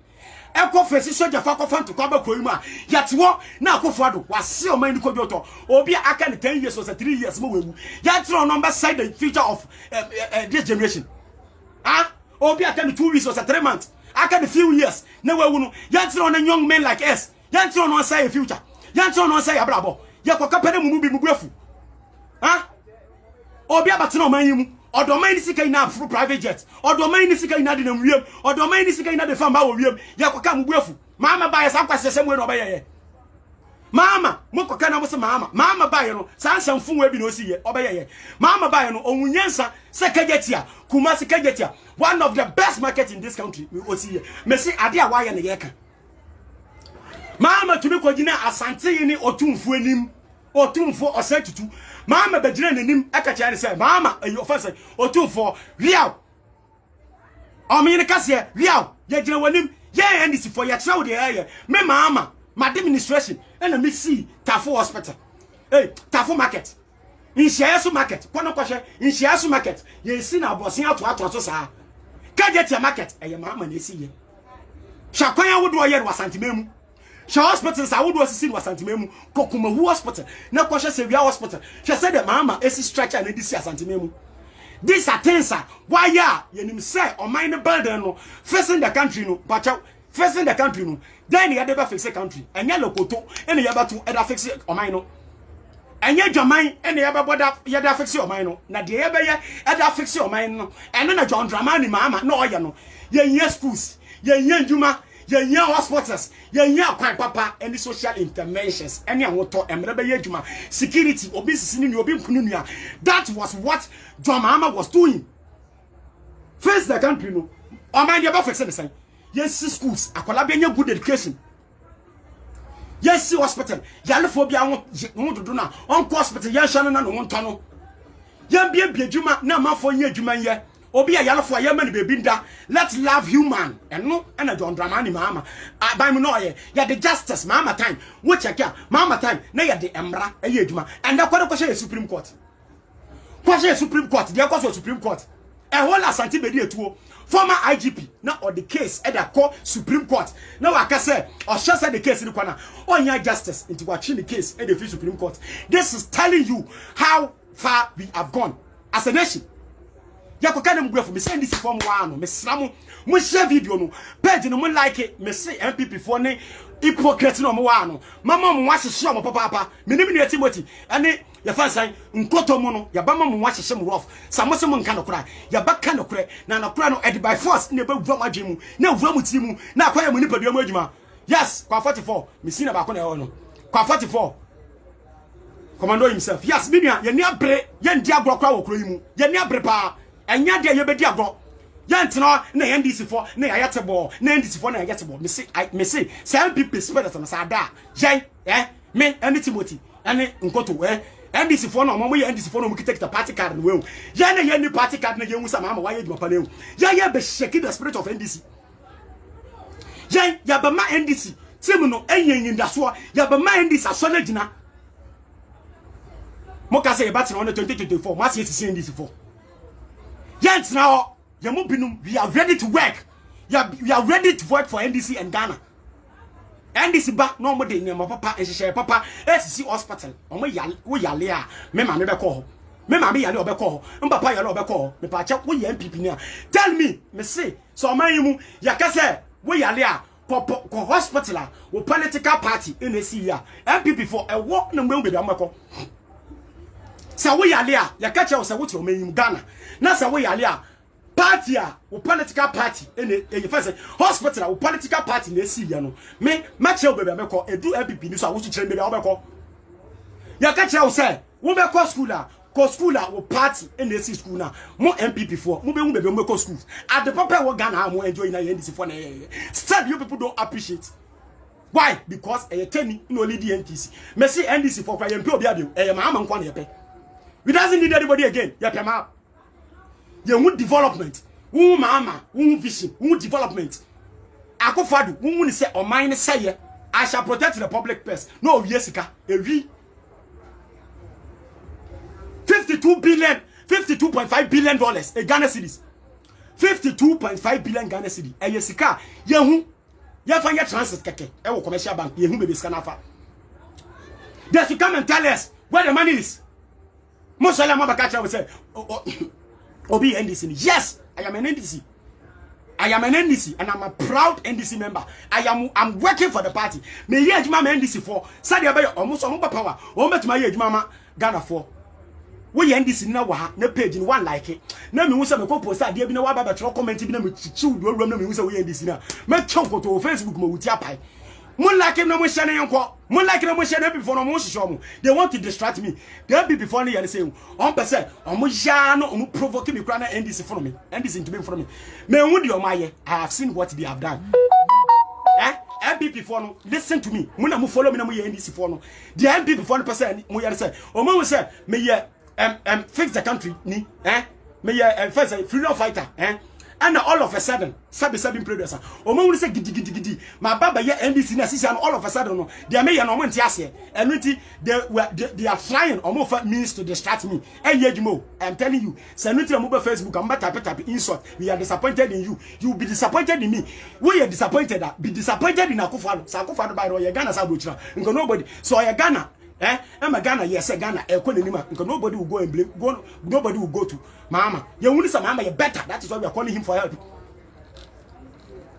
eko fesi soja fa ko fanto kwa ba ko yimu a yatewo na Akufo-Addo wase o man ni kodwoto obi aka ni 10 years or 3 years mo wewu yatewo number side the future of this generation obi aka ni 2 weeks or 3 months aka the few years na wewu no yatewo na young men like us yatewo no say future yatewo no say abrabo ye ko kapere mu bi mu buafu obi abatena o man yimu Odoma ni sika ina afro private jet. Odoma ni sika ina de na wiem. Odoma ni sika ina de famba wo wiem. Ya kwaka mbuafu. Mama ba ya sa kwase semwe no ba ye. Mama, mokoka na mo se mama ba ye no sansan funwe bi no si ye oba ye. Mama ba ye no onwunyansa sekajetia, kuma sekajetia. One of the best market in this country we o si ye. Me se ade a wa ye ne ye ka. Mama tumi ko gina asante yi ni otumfu anim. Otumfu osetutu. Mama be gina nanim aka chia ne say mama ayi ofense otumfu real. Omi ne kase real. Ye gina wanim ye ndisi for ye travel the area. Me mama my administration and me see Tafo hospital. Hey, Tafo market. In Shiasu market. Kono kwashe in Shiasu market. Ye see na bosin ato so sa. Ka get your market e your mama na see ye. Shakwanya wodo ye wasantimemu. Sha hospital sa wodo sisi wasantimemu. Kokumahu hospital. Na kwashe Sevia hospital. She said the mama esi stretcher na disi asantimemu. This atensa why ya yenim say o mine building no facing the country no bacha facing the country no then you never fix the country and ya lokoto and you aba to either fix it or mine no and ya jaman and you aba boda ya da fix your mine no na de ya be ya either fix your mine no and na John Dramani mama no oya no ye schools ye njuma ye hospitals ye kwan papa and social interventions and ya woto emre be ye juma security obi sisi ni obi nkunu nua. That was what John Mama was doing. Face the country no o man dey ba fix the same. Yes, schools, akwala be good education. Yes, hospital. Yalefo bia won dodo na on hospital yan hwa na no wonto no. Yan bia adwuma na mafo nya adwuma ye. Obi a yalefo ya mani bebi nda. Let's love human. Eno na John Dramani mama. By me no ye. Ya the justice mama time. Wo check ya mama time na ya the emra eye adwuma. And da kwado kwashe Supreme Court. Kwashe Supreme Court. Dia kwashe Supreme Court. E whole asante bedi etuo. Former IGP now or the case at the court Supreme Court. Now I can say or shall say the case in the corner. On your justice into watching the case at the Supreme Court. This is telling you how far we have gone as a nation. Yakokana mgrefu me send this form one me sramu mo share video no page no mo like it me say MPP for ne hypocrite no mo wa no mama mo wa hye mo papa me nim ne Timothy ane ya fansan nkoto mu no ya ba mama mo wa hye mo rough samose mo nka no kra ya ba ka no kra na no kra no ed by force ne ba vua madwe mu na vua mu ti mu na akwaya mu nipa duamu adwuma. Yes, kwa 44 me see na ba ko na e no kwa 44 commando himself. Yes, me nua ye ni abre ye ndi agro kra wo kro yi mu ye ni abre pa enya de ye bedi agro yantino na NDC for na yatebo na NDC for na yatebo me say some people spirit na sada jen me and Timothy and nkoto NDC for no mo ye NDC for no mo kita party card no we ya na ye ni party card na ye hu sama ma wa ye dwuma pa na hu ya be shake the spirit of NDC jen ya ba ma NDC team no enyenyin da so ya ba ma NDC aso na gina mo ka say bat no 2024 ma say NDC for yet now, we are ready to work. We are ready to work for NDC and Ghana. NDC back no more than my papa and share papa SC hospital. On my yalia, me mammy be call. Me mammy yalo be call. Papa yalo be call. Me pacha we MPP now. Tell me say so my yakase we yalia pop hospital or political party in the sea. MPP for a walk no will be the amako. Sa we yalia yakacha was a what you Ghana. Na sa we yalia party or political party in the first hospital or political party in the sea no me match baby ameko edu MPP ni so wo chire baby ameko yakacha say wo be ko school or party in the sea school na mo MPP for mo be hu baby ameko school at the papa wo Ghana mo enjoy na NDC for na still you people don't appreciate. Why? Because Kenny no only the NDC me say NDC for kwa MP obi abio ma ama nkwa na yepe. We doesn't need anybody again. Yapema. You want development. We mama. We vision. We development. Akofadu. We want to say, or mine say, I shall protect the public purse. No, yesika. Every 52 billion, 52.5 billion dollars. A Ghana cedis. 52.5 billion Ghana cedi. A yesika. Yehu. Yafanya transit keke. Ewo commercial bank. Yehu baby scanafa. They should come and tell us where the money is. Mosala Mabakacha will say, Obi NDC. Yes, I am an NDC. I am an NDC and I'm a proud NDC member. I'm working for the party. Me ye juma NDC for. Sadia bay almost on power. O met my ye juma Ghana for. we NDC na wa na page ni one like it na me hu se me ko post ade bi na wa ba betro comment bi na me chichi wo na me hu se we NDC na me chonko to Facebook ma wuti apai mon like him na mo share na yanko mon like na mo share na before no mo hihyo mo they want to distract me they be before na say on person on mo ja no on provoke me kra na NDC for me NDC into me for me me hu de o maye I have seen what they have done MPP for no listen to me mo na mo follow me na mo ye NDC for no the MPP for no person mo yare say o mo say me ye fix the country ni me ye first freedom fighter and all of a sudden sabi producer o mo say gidi my baba ye NDC na sisi and all of a sudden no they me ye no mo ntiase enunti they are trying o mo means to distract me eyejimo I'm telling you sanuti na mo be Facebook am tap insult we are disappointed in you you be disappointed in me we are disappointed be disappointed in Akufo-Addo Akufo-Addo by ye Ghana sa brochira nko nobody so ye Ghana Emma Ghana yes Ghana nko nobody will go and blame nobody will go to mama ye wuni sa mama ye better that is why we are calling him for help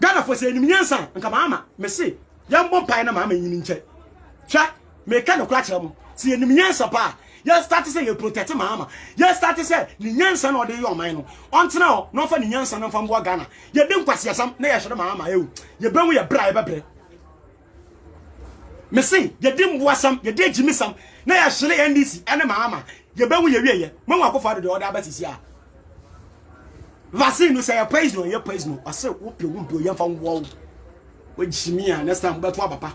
Ghana for say ni nyansa nka mama me say ya mbon pai na mama yin nche twa me ka no kra kire mo say ni nyansa pa ya start say you protect mama ya start say ni nyansa na ode ye oman no ontena o no fa ni nyansa na fa mbo Ghana ye de nkwase asam na ye hwere mama ye banwu ye bra ye bebre me say ye de mboasam ye de jimisam na ye hwere NDC ene mama ye banwu ye wieye mo Akufo-Addo de order abasisi a vaccine no say poison ye poison o say wo pe wo mpe ye fa wo we jimia next time beto papa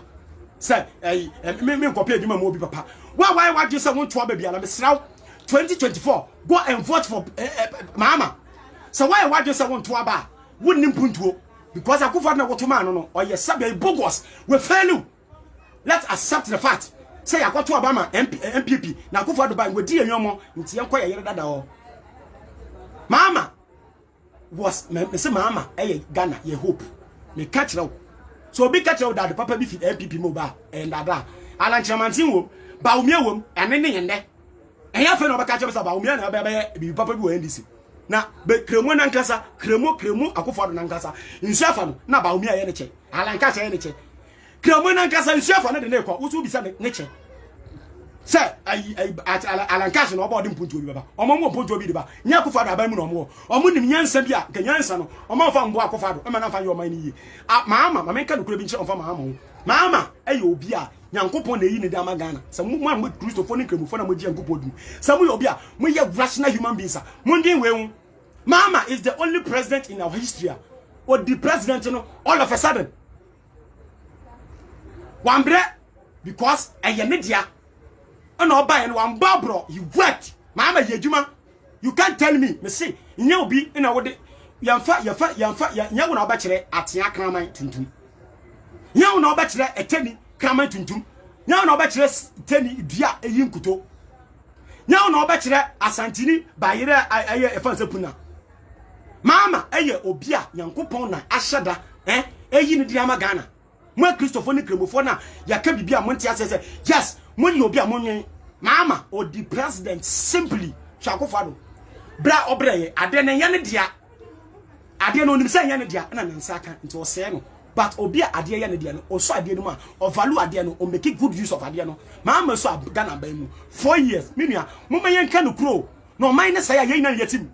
say me copy edima mo bi papa why you say won to ba bia na me sraw 2024 go and vote for mama so why you say won to ba wonnim puntuo because Akufo-Addo na woto man no or ye sabe bogus we fail you let's accept the fact say akoto Obama MPP na Akufo-Addo ba we di enyomo nti enko ye yere dada o mama was me say mama Ghana ye hope me catch now so be catch out that the papa be fit MPP mobile and that Alan Chamantin wo ba umia wo ene ne yende eya fe no be catch ba umia na be papa be NDC na be kremo na nkasa kremo Akufo-Addo na nkasa nsuafa no na ba umia ye ne che Alan catch ye ne che kremo na nkasa nsuafa no de ne kwa utu bi sa ne che say Alan catch no about mpuntu obi baba omo mpuntu obi de ba nya Akufo-Addo aban mu no omo nim nyansa bia ka nyansa no omo fa mbo Akufo-Addo e ma na fa yo man ni yi mama menka no kura bi nche onfa mama obi a nyankopon na yi ne da ma Ghana se mo Christopher ni kremufo na mo ji nyankopon dum se mo obi a mo ye rational human beings mo ndin we mama is the only president in our history or the president no all of a sudden wambre because eye ne dia na oba en wan babro you worked mama yejuma you can't tell me see nya obi na wo de yamfa nya wo na oba kire atia kraman tuntum nya wo na oba kire eteni kraman tuntum nya wo na oba kire teni dua eyi nkuto nya wo na oba kire asantini bayire aye efanse puna mama eye obi a yankopon na ahyeda eyi ne dia ma Ghana mo Christopher ni kremofo na yaka bibia mo ntia se yes mo ni obi a mo nwen mama or the president simply Akufo-Addo bra obreye ade ne yane dia ade no nim se yane dia na nsaka nti o se no but obi a ade yane dia no o so ade no ma o value ade no o make good use of ade no mama so Ghana ban mu 4 years minua mo mayen ka no kro no man ne say ya yin na yatim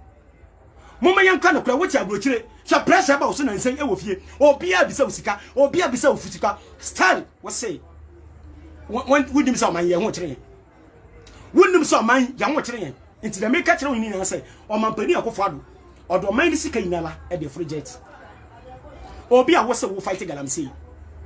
mo mayen ka no kro wo ti abrochire so pressure ba o so na nsen e wo fie obi a bisa usika obi a bisa ofusika stand what say when dim so man ye ho kire wonnim so man ya ho kire yen nti da me ka kire woni na say o man pani Akufo-Addo odo man ni sika yinala e de project obi a wo se wo fight galamsey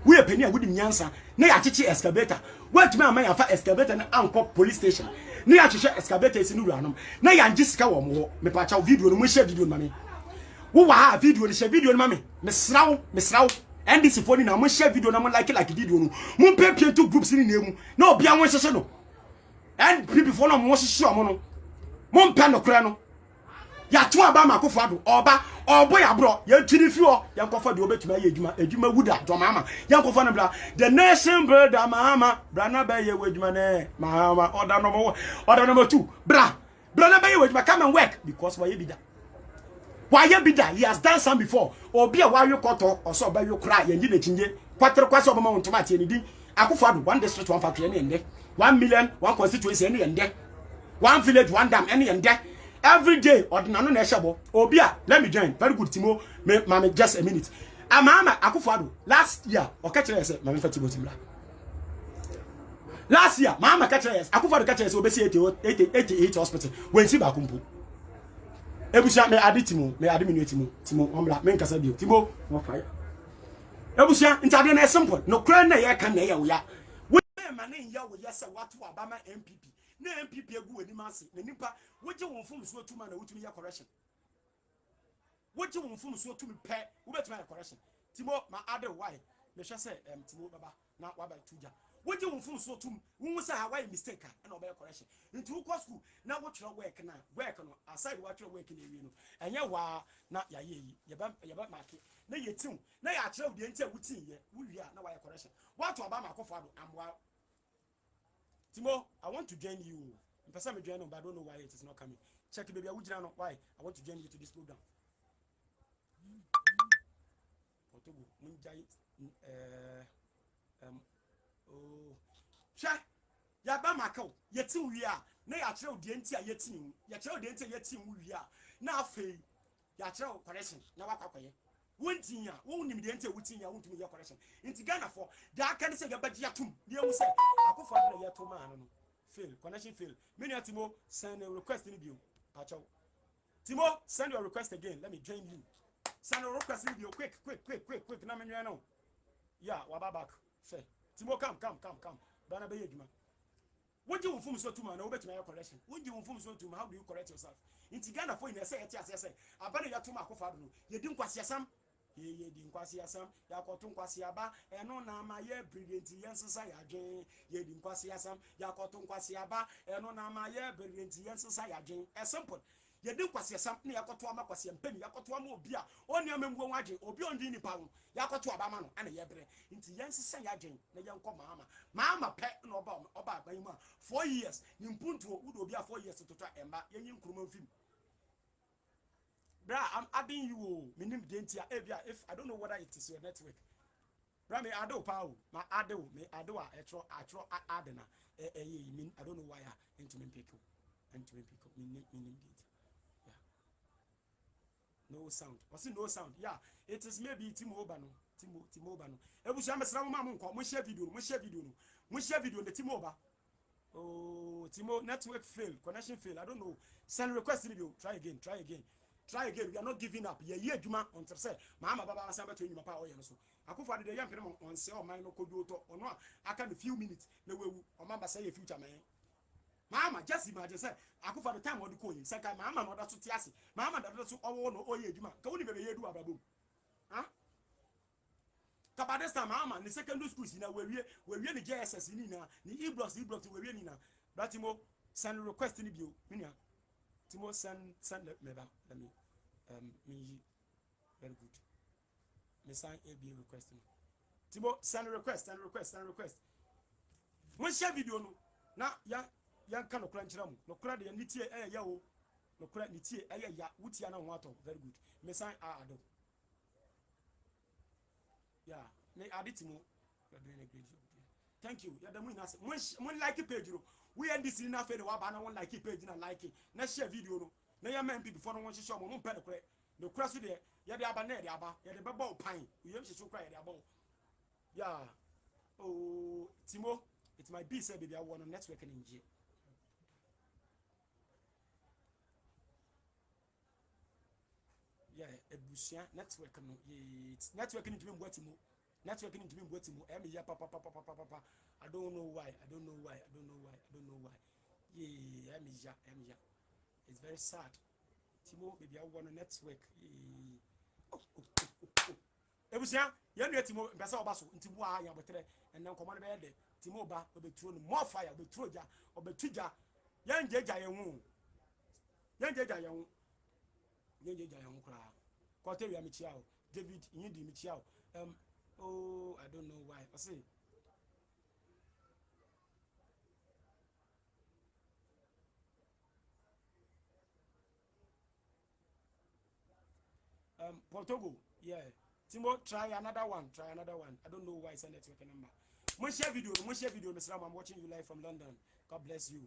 we e pani a wodim nyansa na ya chichi excavator watuma man ya fa excavator na anko police station na ya chichi excavator si nuru anom na ya ngi sika wo mo me pa cha video no mo share video no mame wo wa ha video no share video no mame me srawo NDC phone na mo share video na mo like video no mo pepie to groups ni nemu na obi a won hyehye no and people phone mo hyehye o mo no mo mpa no kra no ya to aba ma Akufo-Addo oba obo ya bro ya twini fi o ya nkofo de obetuma ye edwuma wuda to mama ya nkofo no bla the nation builder mama bra na ba ye wedwuma ne mama order number 2 bra na ba ye wedwuma come and work because why ye bida he has done some before obi a wa koto oso ba yo kra ye ngi na chinje kwatere kwase obama wontomate ni din Akufo-Addo 1 district 1 factory ne ende 1 million 1 constituency ne ende one village one dam any and there every day ordinary na shabo obia let me join very good Timo me just a minute amama Akufo-Addo last year o catch say mama Fatibo Timla last year mama catch us Akufo-Addo catch us obesi 88 hospital when si ba kumpu ebusia me ade Timo me ade me Timo omla me nkasa bio Timo mo fire ebusia ntade na simple no kran na ye kan na ye wo ya we man ya wo ya se watu abama MPP na MPP egu wani mase na nipa woje won fom so tuma na wotumi ya correction woje won fom so tumi pe wo betuma ya correction Timo ma ade why me hwe se Timo baba na waba tuja woje won fom so tum wo say how why mistake na oba correction nti wo school na wo tro work no aside wo tro work na ewie no enye wa na ya ye yi ye ba mark na ye tim na ya tro de ntia wutin ye wo wi na why correction what to Obama Akufo-Addo amwa Timo, I want to join you. But I don't know why it is not coming. Check it, baby. Why? I want to join you to this program. Portugal, check. Yaba Mako, yetin we are. Na ya chero de ntia yetin. Ya chero de ntia yetin we are. Na afei, ya chero correction. Na wakwakoye. Wontin ya, wonim de ntia wutin ya wontumi ya correction. Inti Ghana for, da kan say yabagi atum. De mu say, Akufo-Addo na yeto ma no. Fail, connection fail. Many Timo send a request in video. Pacho. Timo, send your request again. Let me join you. Send a request in video. Quick. Na me no. Yeah, waba back. Fair. Timo, come. Bana be yeduma. What you inform so to man, no better my correction. When you inform so to how do you correct yourself? In Tigana for in a say, Abana Yatuma Akufo-Addo. You didn't quasi some. Ye di nkwasi asam ya koto nkwasi aba eno na ma ye brilliant yensa ya dwen ye di nkwasi asam ya koto nkwasi aba eno na ma ye brilliant yensa ya dwen e simple ye di nkwasi asam na ya koto ama kwasi empani ya koto ama obi a oni amemwo nwadwen obi ondi ni pa no ya koto aba ma no ana ye bre nti yensa ya dwen na ye nko mama pe na oba aban mu a 4 years ni mpuntu wo obi a 4 years toto emba ye nyin kuruma film. Bra, I'm adding you. Minim dentia. If I don't know whether it is your network. Bra, me ado power. My ado, me ado atro adena. Mean I don't know why into me pick. Minim dentia. Yeah. No sound. What's no sound? Yeah. It is maybe Timo Obano. Timo Obano. Ebusia mesra mo mam nko. Mo share video. Mo share video the Timo Oba. Oh, Timo network fail. Connection fail. I don't know. Send request video. Try again. Try again. We are not giving up. Ye juma until say mama baba asamba to nyuma pa oye no so. Akufo-Addo de yampere on say o man no kodu to ono aka a few minutes na wewu o mama say future man. Mama just imagine say Akufo-Addo time odi ko yin say ka mama no da so tiase. Mama da so owo no oye juma. Ka woni bebe ye du ababom. Ha? Kabadesta mama ni secondary school si na wewie ni JSS ni na ni E-blocks wewie ni na. Batimo send request ni bio. Minia. Timo send me back. Let me me very good. Me sign AB request. Timo send request. When share video no na ya kan okra nchira mu. No kra de nitie ya o. No kra nitie ya wutia na ho ato. Very good. Me sign ado. Yeah, me aditimo. You are doing a great job. Thank you. Ya da mu ina se. Mun like page ro. We end this in after the waba na one like page na like it. Na share video no. Na ya man before no one show mo pe the cross there. Ya de aba na de aba. Ya de beba opan. We yam so cry ya de aba. Yeah. Oh, Timo, it might be say baby I want on network in G. Yeah, ebusia network no. It's network into me Timo. Network into me Timo. Ya papa. I don't know why. Yeah, Emija. It's very sad. Timo, maybe I want a network. Ebusia, you know Timo, Bessa Obaso, Timo, I am better, and then command bed. Timo Ba, will be thrown more fire, will be thrown ya, or be trigger. Young Jaja, young cry. Quarteria Michiao, David, Yindi Michiao. Oh, I don't know why. I see. Portugal, yeah. Timo, try another one. I don't know why it's a network number. Share video, Mr. I'm watching you live from London. God bless you.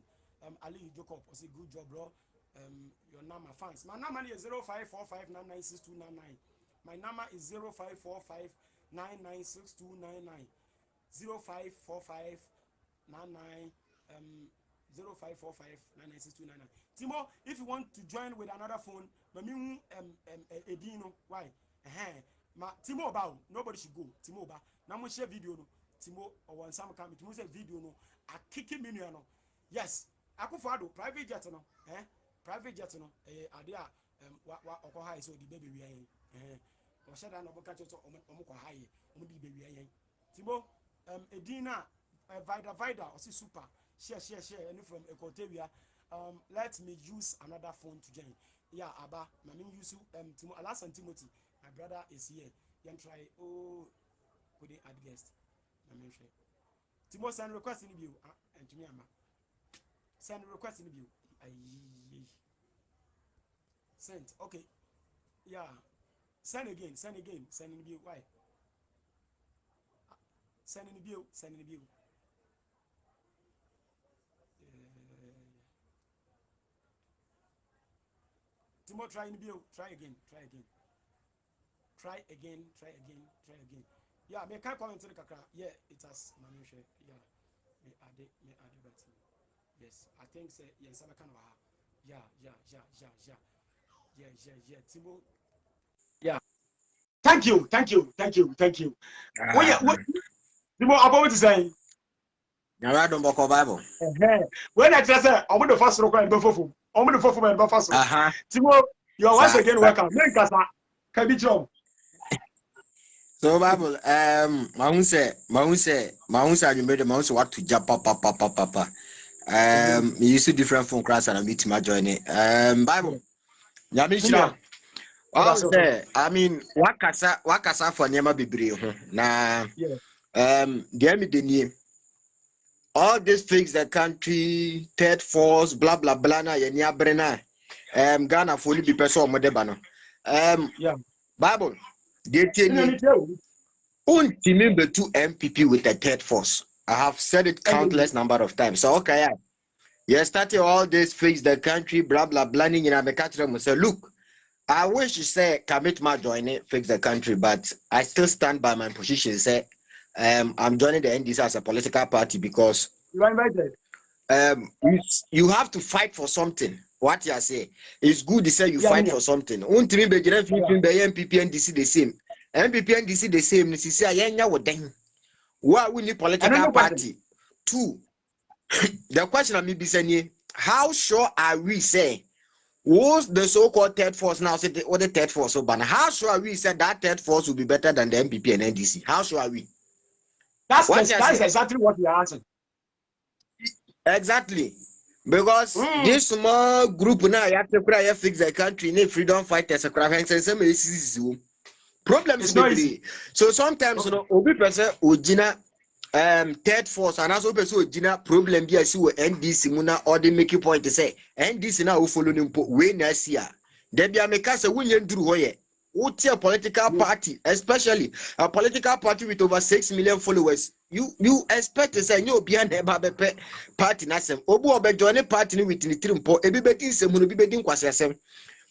Ali Jacob, I say good job, bro. Your number fans. My number is 0545996299. My number is 0545996299. 054599 0545996299. Timo, if you want to join with another phone, Edino, why? Ma Timo Bao, nobody should go. Timo Ba. Now we share video no. Timo or one some come Timo say video no. A kicking million no. Yes. Akufado private jet no. Private jet no. Adia wa high so the baby we or shut down catch us omoko high. Omo di baby Timo Edina Vida or see super share and from Ecotavia. Let me use another phone to join. Yeah, Abba, Mammy use Alas and Timothy. My brother is here. You can try. Oh, could they add guest? Timo send request in view and to me, send request in view. Send. Okay. Yeah. Send again. Send in view. Why? Send in view. Timo, try in view. Try again. Yeah, me can't comment to the kaka. Yeah, it has manusha. Yeah, me add it that. Yes, I think say yes, I can. Yeah. Timo. Yeah. Thank you. What? Timo, about to say. Now don't book Bible. When I just say, I'm the first rock and before. I'm the first man before. Timo, you are once again welcome. Make us can be job. So Bible, Maunse, you made a mouse what to jump papa. You use different phone class and I meet my journey. Bible, Yamisha. I mean, wakasa for Nema Bibri. Nah, get me the name. All these things, the country, third force, blah blah blah, na yenya brena. Ghana fully be person modebano. Bible, they tell me. Untimimbe to MPP with the third force. I have said it countless number of times. So okay, you started all this fix the country, blah blah blah. You know, I say, look, I wish you say commit my join it, fix the country, but I still stand by my position. Say, I'm joining the NDC as a political party because you are invited. You have to fight for something. What you say? It's good to say you fight for something. Untimimbe MPP NDC the same. MPP and DC the same. This is a with them. What we need political party. Two. The question of me be saying, how sure are we say was the so-called third force now? Say what the third force? So, but how sure are we say that third force will be better than the MPP and NDC? How sure are we? That's exactly what we are asking. Exactly. Because this small group now you have to fix the country. Need freedom fighters. Problems maybe. So sometimes you know, obi person ojina third force and also person ojina problem bi asi wo NDC mu na or dey make you point to say NDC na wo follow nimpo we na asia. There be ameka say wunye nduru ho ye. What a political party, especially a political party with over 6 million followers. You expect to say you be an party nasem. Obu obe join party with the trimpo. Everybody say munu be bedin kwasem.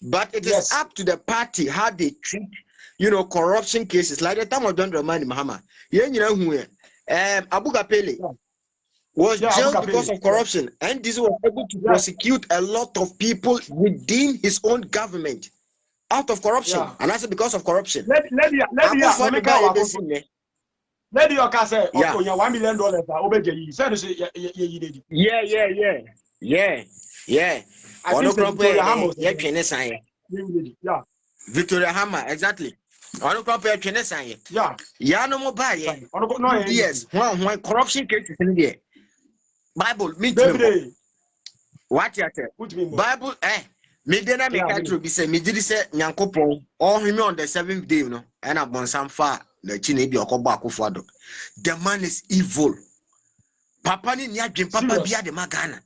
But it is up to the party how they treat, you know, corruption cases like the time of John Dramani Mahama. Abu Gapele was jailed because of corruption, and this was able to prosecute a lot of people within his own government out of corruption, and that's because of corruption. Let your say, $1 million. Yeah. Victoria Hammer, exactly. I don't compare Trinity. Yeah, no more buy. Yes, when corruption cases in there. Bible, me too. What you say? Bible, me dena me can't be say, me did say, Nyankopon, all him on the 7th day, no, and I'm on some far, the Chinebi or Kobako Fado. The man is evil. Papa ni nyadwin papa bia de magana.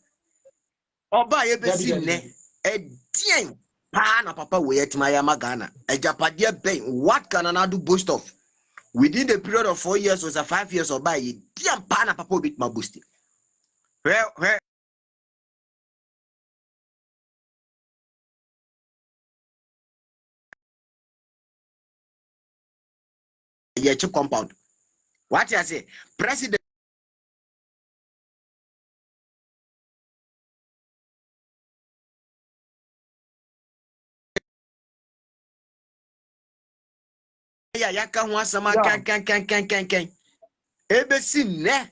Oba ye besi ne e dien pa na papa we yetima magana. E japadia ben what can another boast of? Within the period of 4 years or 5 years oba ye dien pa na papa bit ma boast. Where a chip compound. What you say? President. Yeah, yaka wasama can. ABC ne.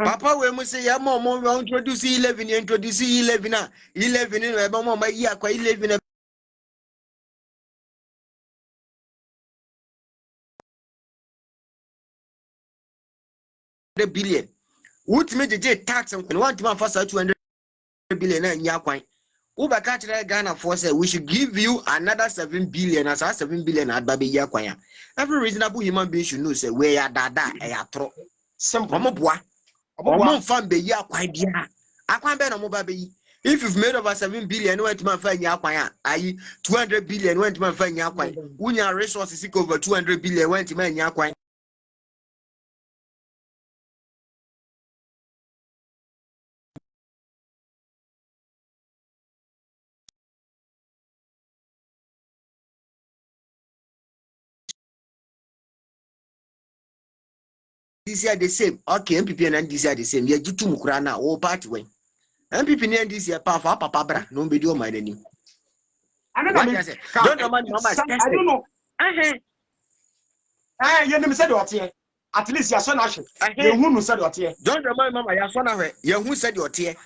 Papa we must say, Mom, introduce 11, introduce 11, 11 in my year, quite 11. Billion. What made the tax and one to my first 200 billion and yakwan. Uber catch Ghana for say we should give you another 7 billion as 7 billion at baby yakwanya. Every reasonable human being should know say we are dada a tro. Simple. Fan be yakwan dia. Akwan be no mo baby. If you've made over 7 billion, went to my fan yakwanya, i 200 billion went to my fan yakwan. Unya resources over 200 billion went to my yakwan. This year the same. Okay, MPP and NDC are the same. Yeah, you two mukrana all party when. MPP and NDC are powerful, papa bra, no video my name. I don't know. You never said what here. At least your son Ashe. You who said what here. Don't remind Mama, your son away. You who said your tear.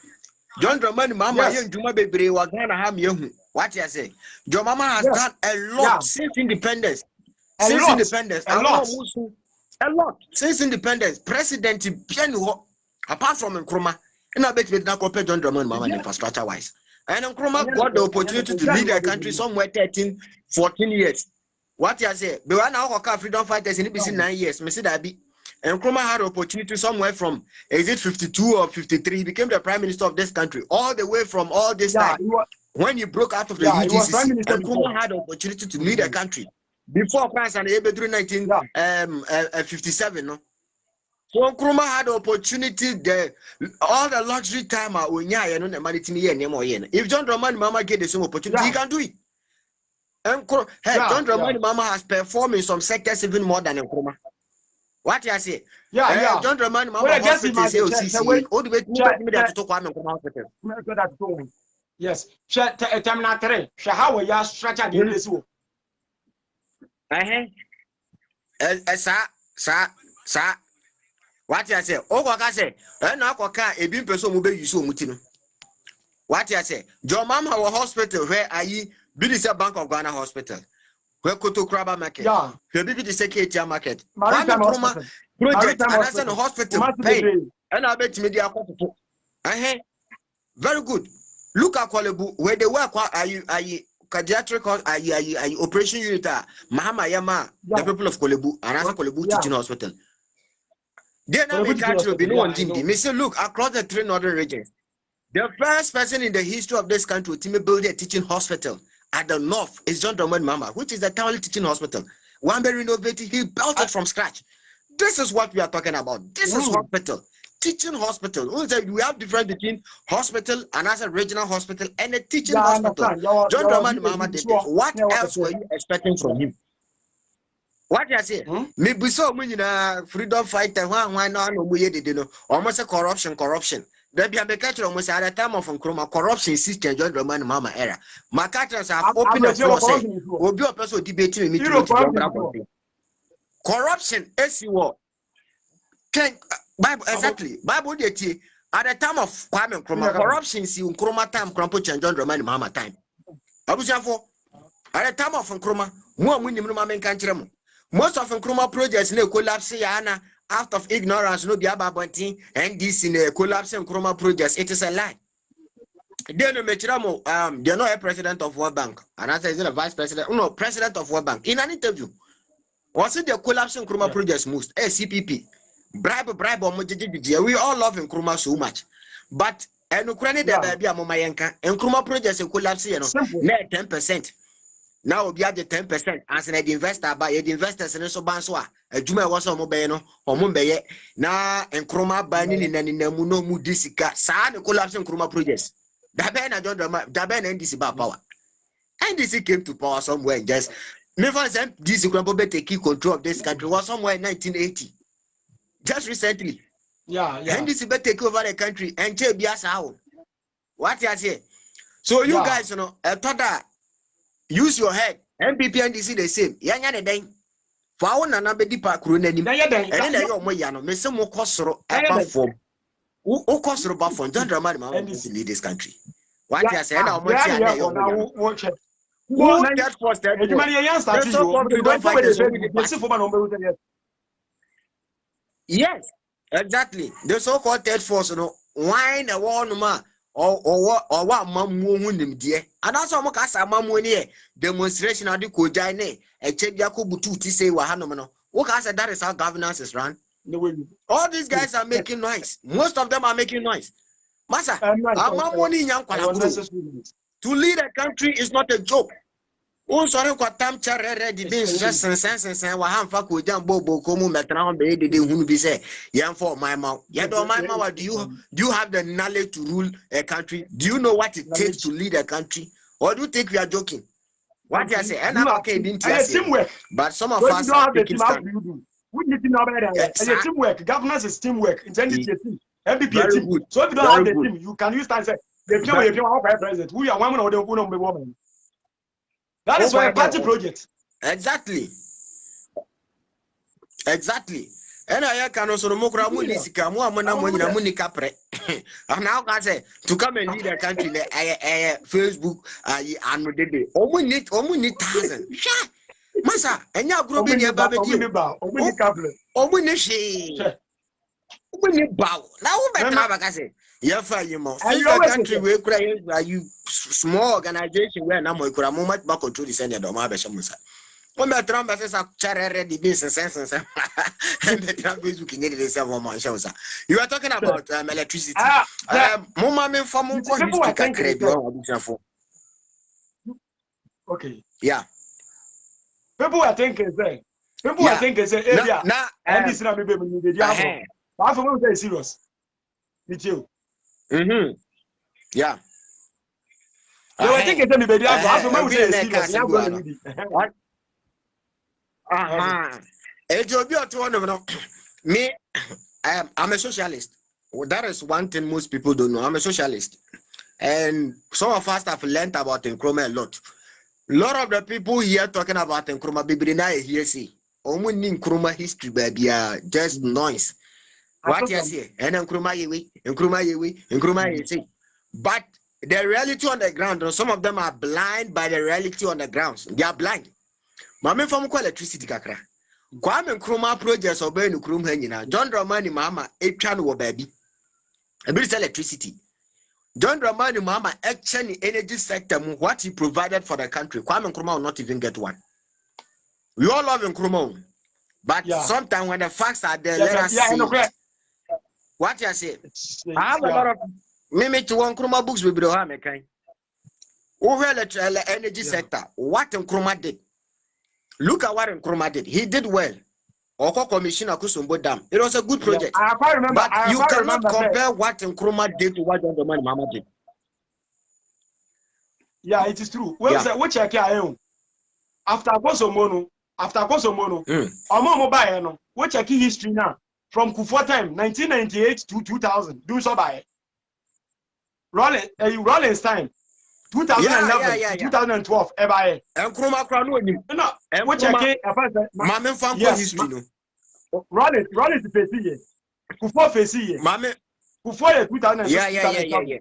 Don't remind Mama, you do my baby, was gonna have you. What you say? Your mama has done a lot since independence. Since independence, a lot since independence. President Piano, apart from Nkrumah, and I bet we not compare John Dramani Mama infrastructure wise. And Nkrumah got the opportunity to lead the country somewhere 13, 14 years. What you say? But when our freedom fighters in the 9 years, Mr. Dabi, and Nkrumah had opportunity somewhere from is it 52 or 53? He became the prime minister of this country all the way from all this time. When you broke out of the UGCC, Nkrumah had the opportunity to lead the country. Before France and April 1957, no. So Nkrumah had the opportunity there, all the luxury time when you know the money to me anymore. If John Dramani Mama get the same opportunity, he can do it. John Dramani Mama has performed in some sectors even more than Nkrumah. What you say? John Dramani Mama hospital say OCC. All the way to Kwame Nkrumah hospital. Yes. Terminal 3. How you structure the this one? Sir. What you say? Oh, what I say? And now, a beam person will be so mutino. What you say? John Mama our hospital where are you? Bilisa Bank of Ghana Hospital. Where Koto Kraba Market. Yeah. Where the Secretary Market. Project and that's a hospital. And I bet media. Very good. Look at Kolebu where they work. Are you pediatric operation unit? Mahama Yama, the people of Kolebu, and as Kolebu Teaching Hospital. They now make country be no one team. Mr. Look across the 3 northern regions. The first person in the history of this country to build a teaching hospital at the north is John Dramani Mama, which is the Tawali Teaching Hospital. One very innovative, he built it from scratch. This is what we are talking about. This is hospital, teaching hospital. We have difference between hospital and as a regional hospital and a teaching hospital. John Dramani Mama did this. What else were you expecting from him? What you say? Maybe so many freedom fighter. Why not? Almost a corruption. There be a catcher almost at the time of Nkrumah corruption system. John Dramani Mama era. My catchers have opened the floor. Say, will be a person debating me to corruption. As you will. Bible exactly. Bible did at the time of Kwame Nkrumah corruption. See Nkrumah time. Crampo John Dramani Mama time. Abusafo. At the time of Nkrumah, more money Mama country. Most of Nkrumah projects no collapse yana out of ignorance no be ababonti and this in a collapse Nkrumah projects. It is a lie. They no mechiramo they're not a president of World Bank and as is a vice president no president of World Bank in an interview. Was it the collapse Nkrumah projects most CPP bribe we all love Nkrumah so much but and Ukraine there be a momayenka Nkrumah projects collapse you know 10%. Now we have the 10% as an investor, but the investors in so banswa. A Juma was on Mobeno or Mumbay. Now and Nkrumah banning in an Muno Mudisika, San collapsing Nkrumah projects. Daben and NDC power. NDC came to power somewhere just Me for example, this Grandpa take control of this country was somewhere in 1980. Just recently. Yeah. And this better take over the country and check how. What you say? So you guys, you know, I thought that use your head. MPP and DC the same. Yanya the dang. For our nana be deeper crooning. And then you're my yano. Me some more costro apart from. Who costro apart from? Don't remind me to lead this country. What you say? Now, watch it. Who that was that? Yes, exactly. The so-called third force, you know, wine a one man or what mamu him dear. And also Mokasa mamu here demonstration of the Kojane, a check Yakubu to say Wahanomano. What I said that is how governance is run. All these guys are making noise. Most of them are making noise. Masa, to lead a country is not a joke. Oh, sorry, what time ready beans just sense and what fuck with Jan Bobo Como Metran Bay did who be say, Yan for my mouth. Yet on my mouth, do you have the knowledge to rule a country? Do you know what it takes to lead a country? Or do you think we are joking? What you say? And I'm okay, didn't you? But some of us are taking we need to know better. It's teamwork. Governance is teamwork. Intended team. MPP team. So if you don't have the team, you can use that and say, the president. We are one of the woman. That is why a party project. Exactly. And I can also mokra munisika mo amona mo nyina munika pre. And now can say to come and lead the country Facebook anodede. Omu need 1,000. Sha. Masa, enya gro bi ne ba be di. Omu ne she. Omu ne ba. Na wo betra ba ka say. You country we you small organization where now we could much back control the Senate of Mabeshamusa. When the Trump says a charity business and the Trump is looking at the you are talking about electricity. Okay. Yeah. People are thinking say. People are thinking say area. And this is not maybe the but for me serious. With you. Yeah. They were thinking that maybe me, I'm a socialist. Well, that is one thing most people don't know. I'm a socialist. And some of us have learned about Nkrumah a lot. A lot of the people here talking about Nkrumah, baby, now here see. Only Nkrumah history, baby, just noise. What you say? And Nkrumah yewe. But the reality on the ground, some of them are blind by the reality on the ground. They are blind. Mama from electricity kakra. Kwame Nkrumah projects obey Nkrumah nyina. John Dramani mama etwa no baby. A bit electricity. John Dramani mama action energy sector what he provided for the country. Kwame Nkrumah will not even get one. We all love Nkrumah. But sometimes when the facts are there, let us see. What you say? I have a lot of me to one Nkrumah books we do have okay. Over the energy sector, what Nkrumah did. Look at what Nkrumah did. He did well. Oko Commissioner Kusumbo Dam. It was a good project. I can't remember. But you cannot compare what Nkrumah did to what John Dramani Mahama did. Yeah, it is true. Well, which I can after Kosomono, Omo buy no. Which I key history now. From Kufuor time, 1998 to 2000, do so by Rollins time, 2011 2012, ever. Nkrumah crowd no, which I can't. Mame fan for history no. Rollins face here. Kufuor face here. Mame Kufuor 2000. Yeah.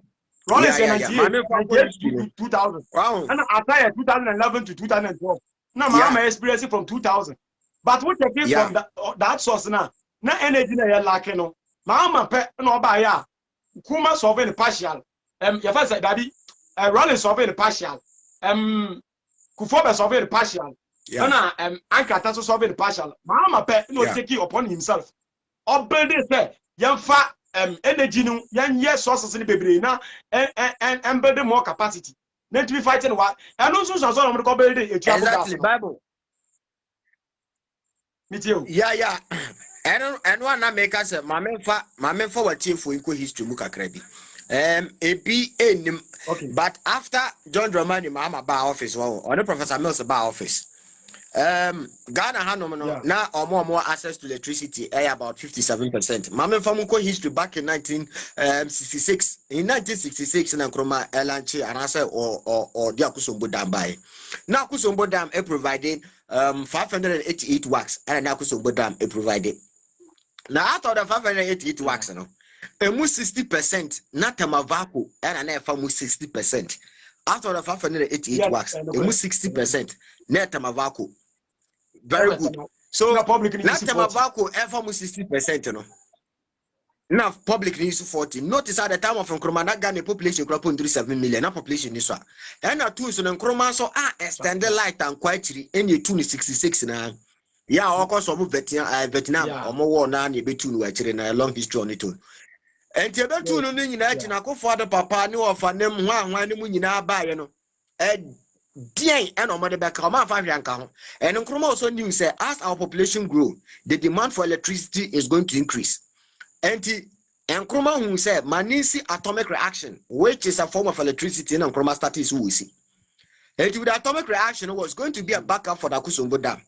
Rollins 98 2000. Wow. And Ataya 2011 to 2012. Now Mahama experience from 2000. But what I came from that source now. Na energy na ya lacking no Mahama pe no ba ya Kuma solving partial ya fa say dabi Rollins solving partial Kufuor solving partial na Ankata solving partial Mahama pe no take it upon himself or build it say ya fa energy no yan yes sources ni bebre na and build more capacity need to be fighting what and also so no go build it exactly Bible me too yeah and one na make us mame for what for inko history mu kakra bi ebi enim but after John Dramani Mahama ba office or the Professor Mills ba office Ghana Hanom now or more access to electricity about 57%. Mame Famuko history back in 1966. In 1966 in Nkrumah Elanchi and I say or Diakusombo Dam by. Now Kusombo Dam provided 588 wax and Nakusombo Dam provided. Now out of the 588 wax no. Almost 60% not Tamavaku and an FAMU 60%. Out of the 588 wax, almost 60% net Tamavaku. Very good. So not Tamavaku FAMU 60%, you know. Now public needs 40. Notice at the time of Nkrumah Ghana population crop on 37 million. Now population is so. And now two so Nkrumah so extended light and quietly any 266 now. Yeah, of course, some Vietnam or more war now you be two actually in a long history on it. And the other two no nyina na ko father papa ne of anem ho ne mu nyina ba ye no dien and omode be ka o ma fa hwanka ho and Nkrumah also knew say as our population grow the demand for electricity is going to increase and Nkrumah who say manisi atomic reaction which is a form of electricity in Nkrumah started we see and with the atomic reaction was going to be a backup for the Kusombo Dam.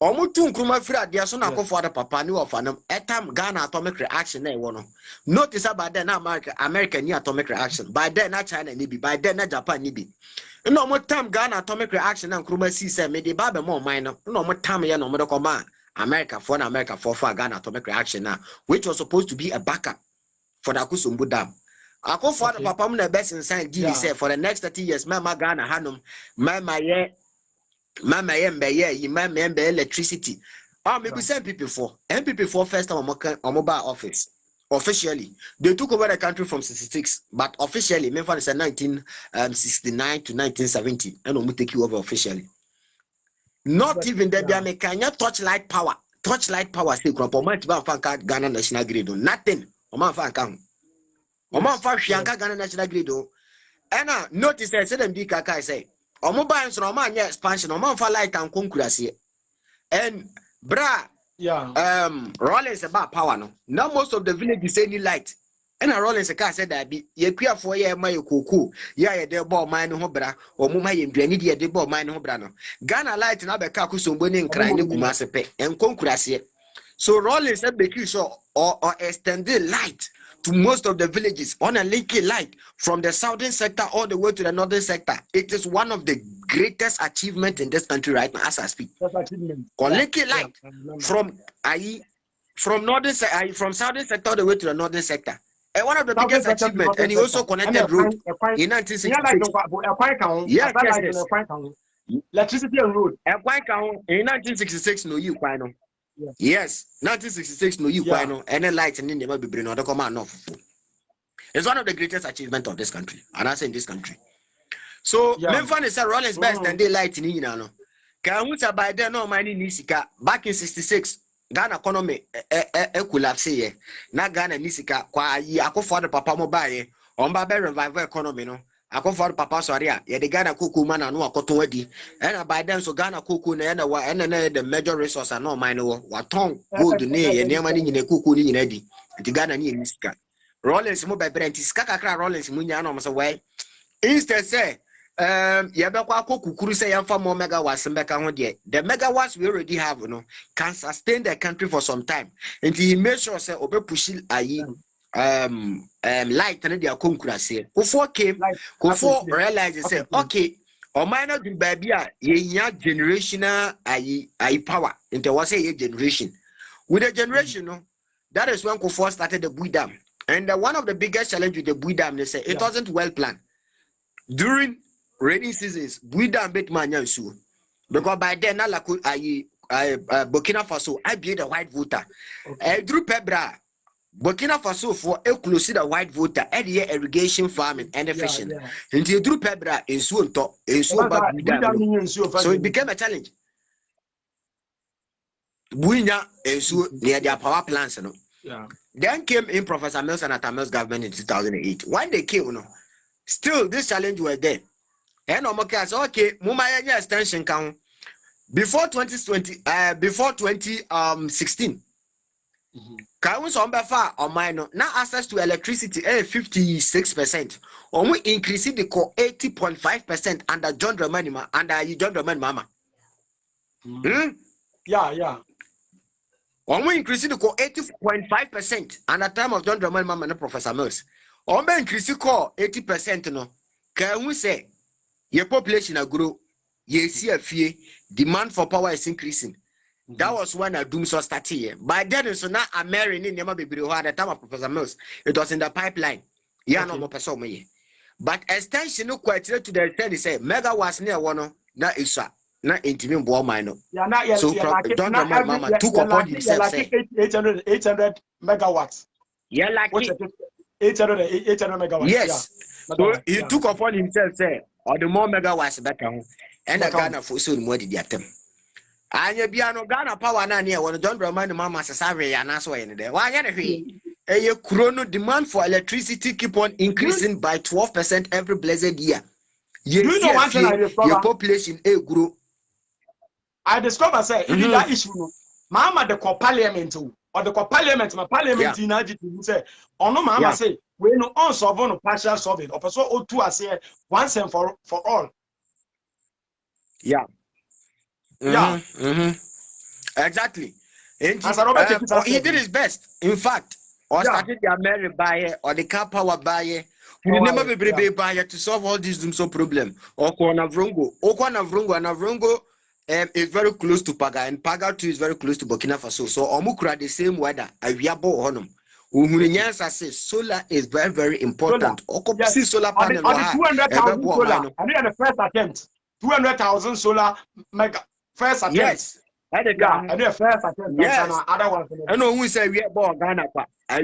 Omutu Nkrumah free dia so na akofo ada papa ni of anam etam Ghana atomic reaction na e wono notice about then America ni atomic reaction by then na China ni bi by then na Japan ni bi no mo tam Ghana atomic reaction na Nkrumah si say me de ba be mo man no mo tam ye no mo de koma America for Ghana atomic reaction na which was supposed to be a backup for the Kusombo Dam. Akofo ada papa mo na best inside give say for the next 30 years mama Ghana hanum mama ye Mama Yembe electricity. Maybe send MPP4 first time on mobile office. Officially, they took over the country from 66, but officially, Memphis is 1969 to 1970, and we take you over officially. Not even that they make touchlight power. Touchlight power still crop or might be Ghana National Grid. Nothing. Oman Fankan. Oman Fankan Ghana National Grid. And notice that said them Kaka say. Mobile so man expansion man for light and concurrency and Rollins about power no now most of the villages say need light and Rollins a car said that be ye queer for ye my kuku ya de ball mine ho bra or muma ye dwani de ball mine ho bra no Ghana light na be ka Kusombo ni nkran ni Kumase pe en concurrency so Rollins said be so or extended light to most of the villages on a linking light from the southern sector all the way to the northern sector. It is one of the greatest achievements in this country right now as I speak. Linking light from northern from southern sector all the way to the northern sector. And one of the biggest achievements, and he also connected road in 1966. Yes. Electricity and road. In 1966, no you quite know. Yes, 1966 no you know any light and never be bring other command off. It's one of the greatest achievements of this country, and I say in this country. So Memphis is a Rollins best and daylight in Inano. Can we by then no money Nisika back in 66 Ghana economy collapse here. Na Ghana Nisika kwa yako for the papa mobile on Babe revival economy no. Ako for papa sorry ya the Ghana kuku man anu akoto wadi and by then so Ghana kuku na wa the major resource no mine wa ton gold ne ye nema ni nyine kuku ni nyine di the Ghana ni nisika Rollins mo by brent sika kakra Rollins mo nya no so why instead say ya be kwa kokukuru say ya fa more megawatts mbeka ho de the megawatts we already have no can sustain the country for some time and he made sure say obe push ayi light and their concurrency. Before realize say okay, or minor do baby ye generational power into what say generation. With the generation, no, that is when Kufuor started the Bui Dam. And one of the biggest challenge with the Bui Dam, they say it wasn't well planned. During rainy seasons, Bui Dam bit man yansu. Because by then Burkina Faso, I be the white voter. Drew Pebra. Burkina Faso for a close the white voter and the irrigation farming and the fishing. Until Drew Pebra is soon top, so it became a challenge. Buina is near their power plants. Then came in Professor Mills and Atamil's government in 2008. When they came, still this challenge were there. And okay, Mumaya extension count before 2020, before 2016. Can we far or minor now access to electricity 56%? Or we increase it to 80.5% under John Dramani Mama. Yeah. Omo increase the call 80.5% and at time of John Dramani Mahama and Professor Mills. Omo increase the call 80% no. Can we say your population a grow? You see a fear, demand for power is increasing. That was when a doom saw started here. By then, so now I'm marrying in Yama Baby at the time of Professor Mills. It was in the pipeline. Yeah, no more person me. But extension no quite to the extent say mega was near one na isa na intimate boy minor. Yeah, not yet. So John Dramani Mahama took upon himself say 800 megawatts. yeah, like 800 megawatts. yes. Yeah. So he took upon himself say or the more megawatts better. And a Ghana for soon more did them. Anya biano Ghana power na near when John Dramani Mahama Sasari and Aswa in there. Why a chrono demand for electricity keep on increasing by 12% every blessed year. You know one thing I discover? Your population grew. I discover say even that issue no. Mama the parliament or the parliament my parliament in Nigeria say ono mama say we no unsolve no partial solving or so o2 as say once and for all. Yeah. Exactly. And he did his best. In fact, or started the American buyer or the car power buyer. We never be buyer to solve all these doom so problem. Or Navrongo is very close to Paga, and Paga too is very close to Burkina Faso. So Omukra the same weather. Aviabo honum. Umunyansa says solar is very, very important. See solar panel. On the 200,000 solar. I mean the first attempt. 200,000 solar mega first attempt. Yes. I do first attempt. Yes. Other ones. I know who say we are born Ghana.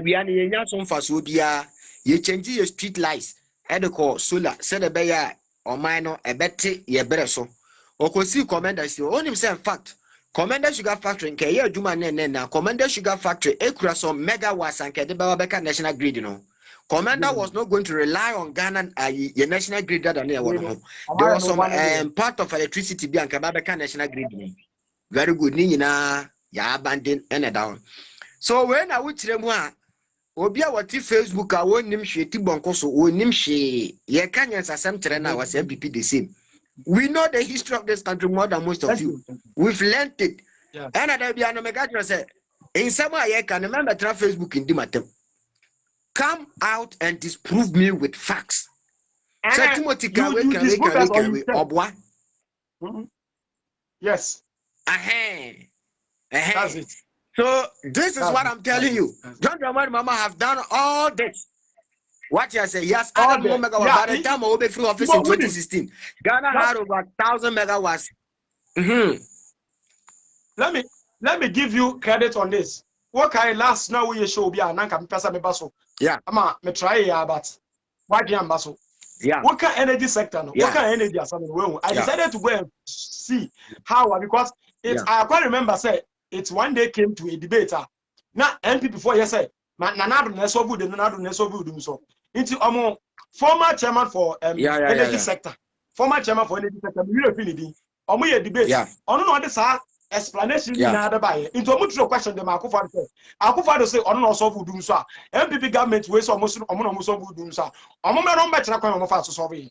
We are in some Fasobia. You change your street lights. I call solar. Said a bear or minor a better ye better so. Or could see commanders. You only say fact. Commander Sugar Factory in Kaya Juma Nena. Commander Sugar Factory. Ekura some megawatts and Kedebabeka National Grid. You know. Commander was not going to rely on Ghana your national grid that near one home. There was some part of electricity being Kababeka National Grid. Very good. Nina ya abandon and down. So when I would say Obia what Facebook I won't name she Tibonko so won't name she ye Kenyans as some trainer was MPP the same. We know the history of this country more than most of you. We've learned it. And I'll be an Omega say in some way I can remember Facebook in Dimatem. Come out and disprove me with facts. So Timothy Yes. That's it. So this is what I'm telling you. John Dramani Mahama have done all this. What you say? Yes, by the time I will be free office in 2016, Ghana had over 1,000 megawatts. Let me give you credit on this. What kind last now we show be an anchor person me baso. Yeah. Me try but why the baso? Yeah. What kind energy sector no? What kind energy as I decided to go and see how because it's I can't remember say it's one day came to a debate. Now MP before you say nanado na so good nanado na so good so. Into former chairman for energy sector. Former chairman for energy sector we really feel it. Omo ye debate. Ono no this explanation na the buy into a question the Akufo-Addo say on no solve doom so MPP government we so almost no solve doom so omo me no better kwan omo fa so solve it.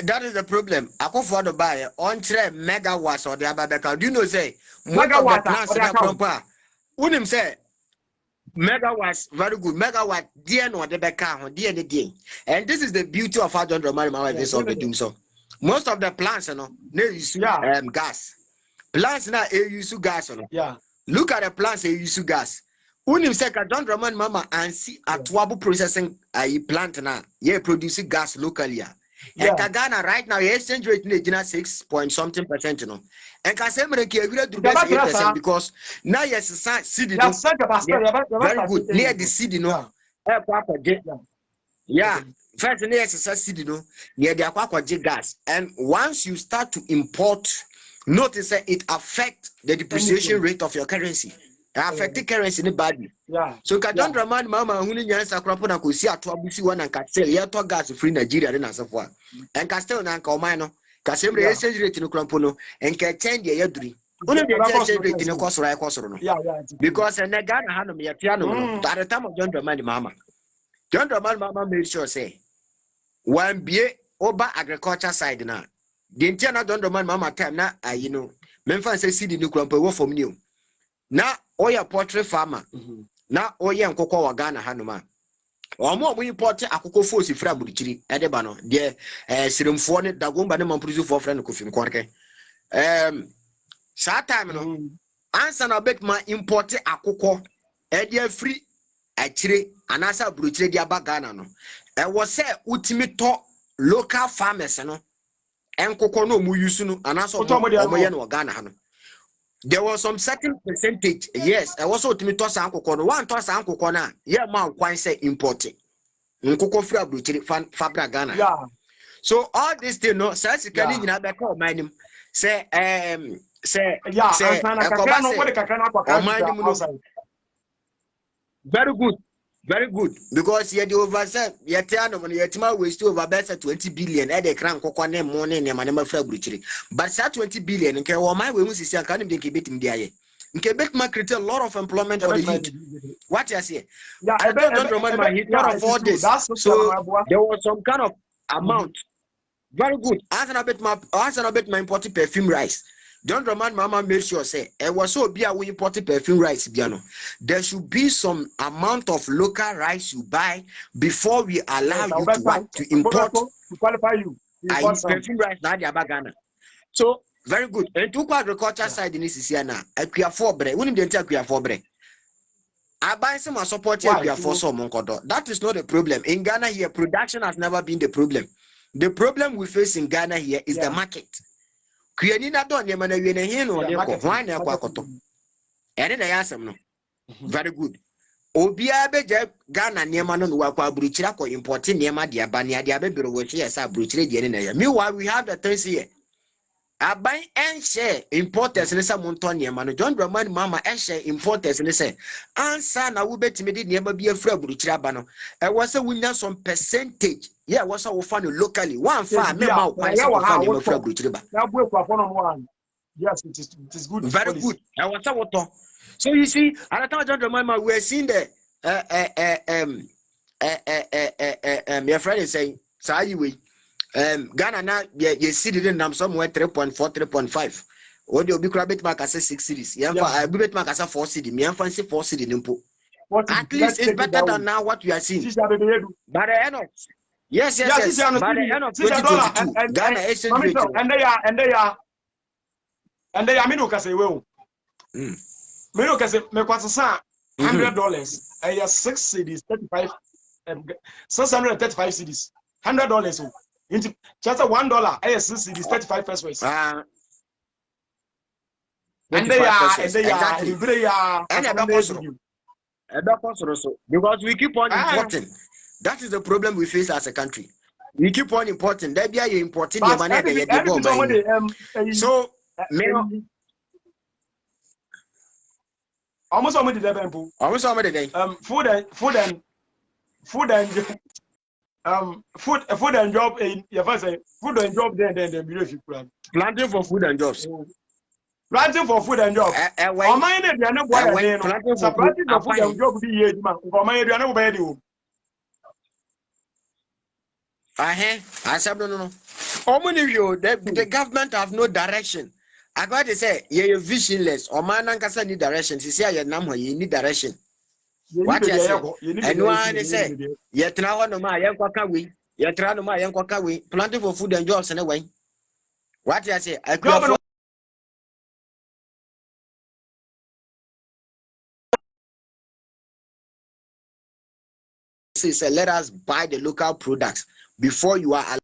That is the problem. Akufo-Addo buy on 3 megawatts or the Ababeka. Do you know say megawatts na proper unim say megawatts very good megawatt dear no the beka ho dear the day. And this is the beauty of how John Dramani Mahama this of the doom so. Most of the plants, they use gas. Plants now use gas. Look at the plants they use gas. Unim say John Dramani Mahama and see at Wabu processing a plant now. Yeah, producing gas locally. And Ghana right now exchange rate is 6 point something %. You know. And Kasemre ki every do best 8% because now yes seed very good near the seed Yeah. First, near the aqua gas, and once you start to import, notice that it affects the depreciation rate of your currency. It affects the currency in the body. So, John Dramani Mahama, who needs a crop on a Kusia to Abusi one and Castel, you have gas free Nigeria and as of one. And Castel and Comano, Casembre exchange rate in Crampono, and can change the Yadri. Only the exchange rate in a cost or a cost or no. Because a Ghana had me a piano at the time of John Dramani Mahama. John Dramani Mahama made sure say, one be over agriculture side now. the entire don't man mama time na you know memfa say seed ni kura wo from new na oya poultry farmer na oya nkokọ wa Ghana hanoma omo import akoko force fra buruchiri ede ba no de siremfo ne dagomba ne mampuruzu for friend Kofi Nkorke sa time no answer na bet ma import akoko ede free achire anasa buruchiri dia ba Ghana no e wo se utimi to local farmers no enkoko no mu use no anasa omo ye no Ghana no. There was some certain percentage, yes. I was also to toss ankoko. One toss ankoko na. Yeah, man, quite say imported. Nkoko free abruchiri fabra Ghana. Yeah. So all this thing, no. Says you can in a back of my name. Say, yeah. Say, very good. Very good. Because you the overset, you turn on your team waste over better 20 billion at the crank coconut morning and my friend Bruchiri. But that 20 billion and my way was see, I can't even keep it in the eye. In Quebec, might create a lot of employment for the youth. What you say? Yeah, I don't remember my hit out of all this. So there was some kind of amount. Very good. As an bit my imported perfume rice. Don't remind Mama made sure say it was so be a we imported perfume rice piano. There should be some amount of local rice you buy before we allow you to import to qualify you. Perfume rice na dia Ghana. So very good. And to agriculture side in this is here now. Akuya for bre. We need to akuya for bre. I buy some support akuya for some monkodo. That is not a problem. In Ghana here, production has never been the problem. The problem we face in Ghana here is the market. Kuyanina don ye mana we na hin no de ko hwan na kwa koto ene na yasem no very good obia beje Ghana niema no wa kwa buruchira ko import niema de aba ne ade abebiro wo hwe yesa buruchira de ne na ya meanwhile we have the things here aban and share importers ne sa monto niema no John Dramani mama and share importers ne say answer na wo betime de niema bi afura buruchira ba no e wo say wunya some percentage. Yeah, what's our fun locally? One farm, yes, it is good. Very good. I was what. So you see, at the time, Jemima, we are seeing the your friend is saying, so anyway, Ghana now you see the number somewhere 3.4, 3.5. What you be crabit mark as a 6 cities? Yeah, I be mark as a 4 city. Me and fancy 4 city nimpo. At least it's better than now what we are seeing. But I know. Yes. By the end of 2022, Ghana exchange rate. And they are me no kase we. Me no kase me kwasa $100. I have 6 cities 35 635 cities. $100. Into just $1. I have 6 cities 35 pesos. And they are because we keep on importing. That is the problem we face as a country. We keep on importing. That be importing the money that you go. So, almost all the day. Almost all the day. Food and job. Your first say food and job. Then beautiful plan. Planting for food and jobs. Planting for food and jobs. Or mine they are not planting for food and job. Be here, man. Or mine they are not bad. I said no. The government have no direction. I got to say, you're visionless. Or man can need direction. She say you need direction. What you say? And one say, yet now no ma young kwakawi, yet no ma young kwakawi, planting for food and jobs anyway. What you say? I could say, let us buy the local products before you are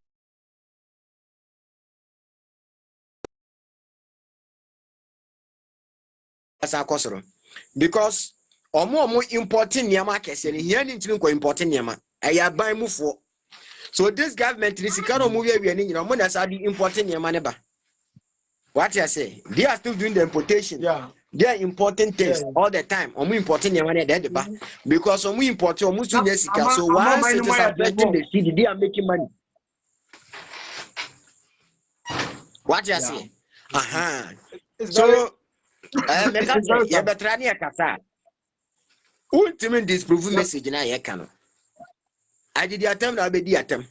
because omo importing niama kese ni here ntini ko importing niama aya ban mu fo. So this government is kind of movie we ni omo na sa di importing niama ne ba. What you say? They are still doing the importation. Yeah. They are importing things all the time. Omo importing niama ne de ba because omo importing omo su nesika. So once it is affecting the city, they are making money. What you say? So you better ni akasa. Ultimate disprove message na ye kano. I did the attempt, I be the attempt.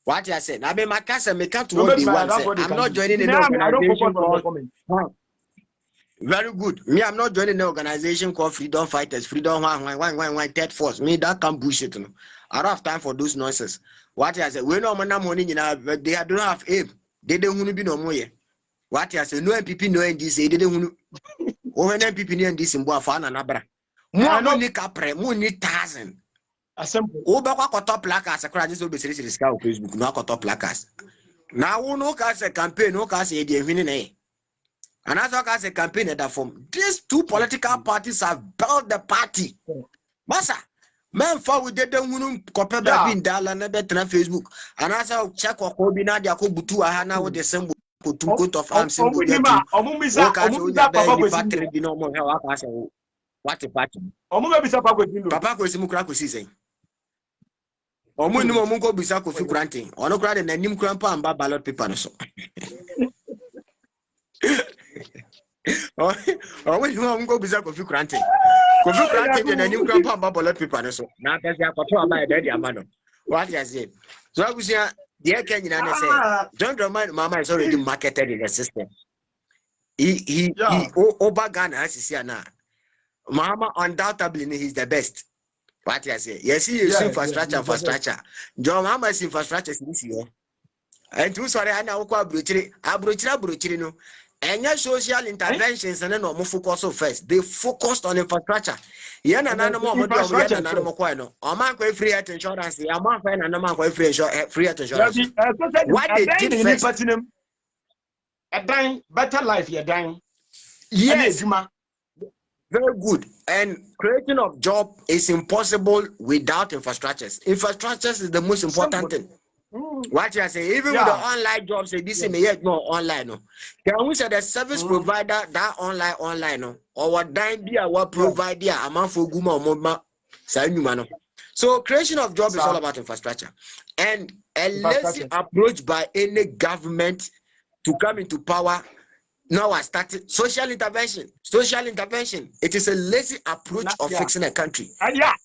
What you said? I mean, my cousin, me can't No, what they but want. that's what they I'm can not do. joining an Now, I don't organization focus on the called. comment. Very good. Me, I'm not joining an organization called Freedom Fighters, Freedom One, Third Force. Me, that can't bullshit. No. I don't have time for those nonsense. What you said? We know money, you know, but they don't have aim. They don't want to be no more. What you said? No MPP, no NDC. They didn't want to. When MPP, no NDC, and Boafana Nabra. More money, capre, more need 1,000. Assemble. Obekwa koto placards akra just obe siri sika on Facebook no koto placards. Now who no ka say campaign no ka say dey hwini na. And as ka say campaign that form. These two political parties have built the party. Masa men for we dey don hunu kope ba bi ndala na betra Facebook. And as I check ko bi na dia ko butu aha na wo de symbol ko coat of arms symbol dey. Omumisa papa ko factory bi no mo he wa ka say what a party. Omumisa Papa ko simu kra ko si say. Omu ni mo mungo bisa Kofi Kurante. Ono kura de nanim kura pa amba ballot paper no so. Omu ni mo mungo bisa Kofi Kurante. Kofi Kurante de nanim kura pa amba ballot paper no so. Na pese akoto amba e dey amano. What you say? So abusia the Kenya na say John Dramani Mama is already marketed in the system. He over Ghana as na. Mama undoubtedly he's the best. What you say? Yes, he is infrastructure. John Mama's infrastructure is this year. And two sorry, I know what brochire no. And your social interventions and no more focus on first. They focused on infrastructure. Yana na more infrastructure na more no. Among free health insurance, among and among free health insurance. What they did first. A dying better life, you're dying. Yes. Very good. And creation of job is impossible without infrastructures. Infrastructures is the most important thing. What you say, even with the online jobs, this may yet no online. No. Can we say the service provider that online no, or what dime be our provider amount for guma or moma no. So creation of job is all about infrastructure. And a lazy approach by any government to come into power. Now I started social intervention. Social intervention. It is a lazy approach of fixing a country.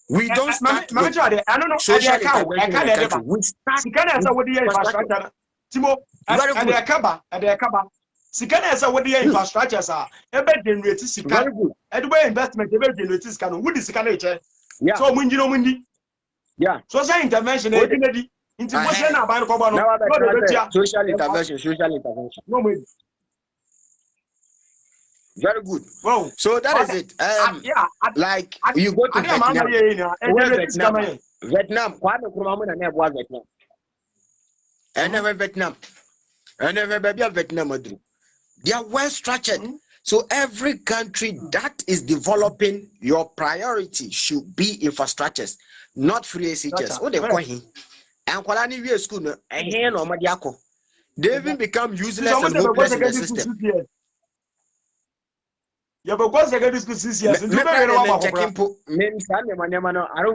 We don't start with social intervention in a country. We start with infrastructure. Timo, and the Akaba. Sikana is what the infrastructure are. Ebe generate Sikana. Edway investment, ebe generate Sikana. Would the Sikana? Yeah. So when you know Windy. Yeah. Social intervention. Social intervention. No way. Very good. Wow. So that is it. Like you go to Vietnam. Vietnam. Kwame Nkrumah na never Vietnam. And never Vietnam. And never baby Vietnam. They are well structured. So every country that is developing, your priority should be infrastructures, not free teachers. What they call him? And Kwalani we school no. They even become useless and hopeless in the system. You have a course again this 6 years. I don't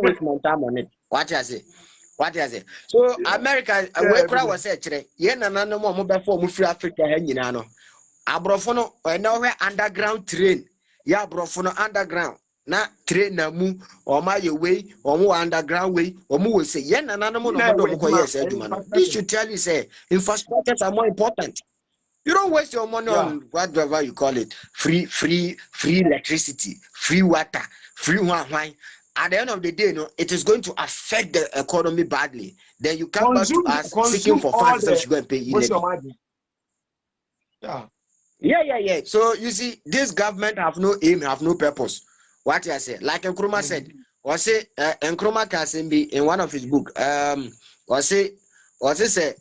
waste my time on it. What you say? What you say? So America, where crowd was said, yeah, no more mobile phone free Africa hanging on. Abrofono, now where underground train. Yeah, brofono underground. Na train na mu or my way or more underground way or more say, yeah, no more. This should tell you say infrastructures are more important. You don't waste your money on whatever you call it. Free electricity, free water, free wine. At the end of the day, it is going to affect the economy badly. Then you come back to us seeking for funds that you go and pay illegally. Yeah. So you see, this government have no aim, have no purpose. What I say, like Nkrumah said, or say Nkrumah can be in one of his book. What's it say?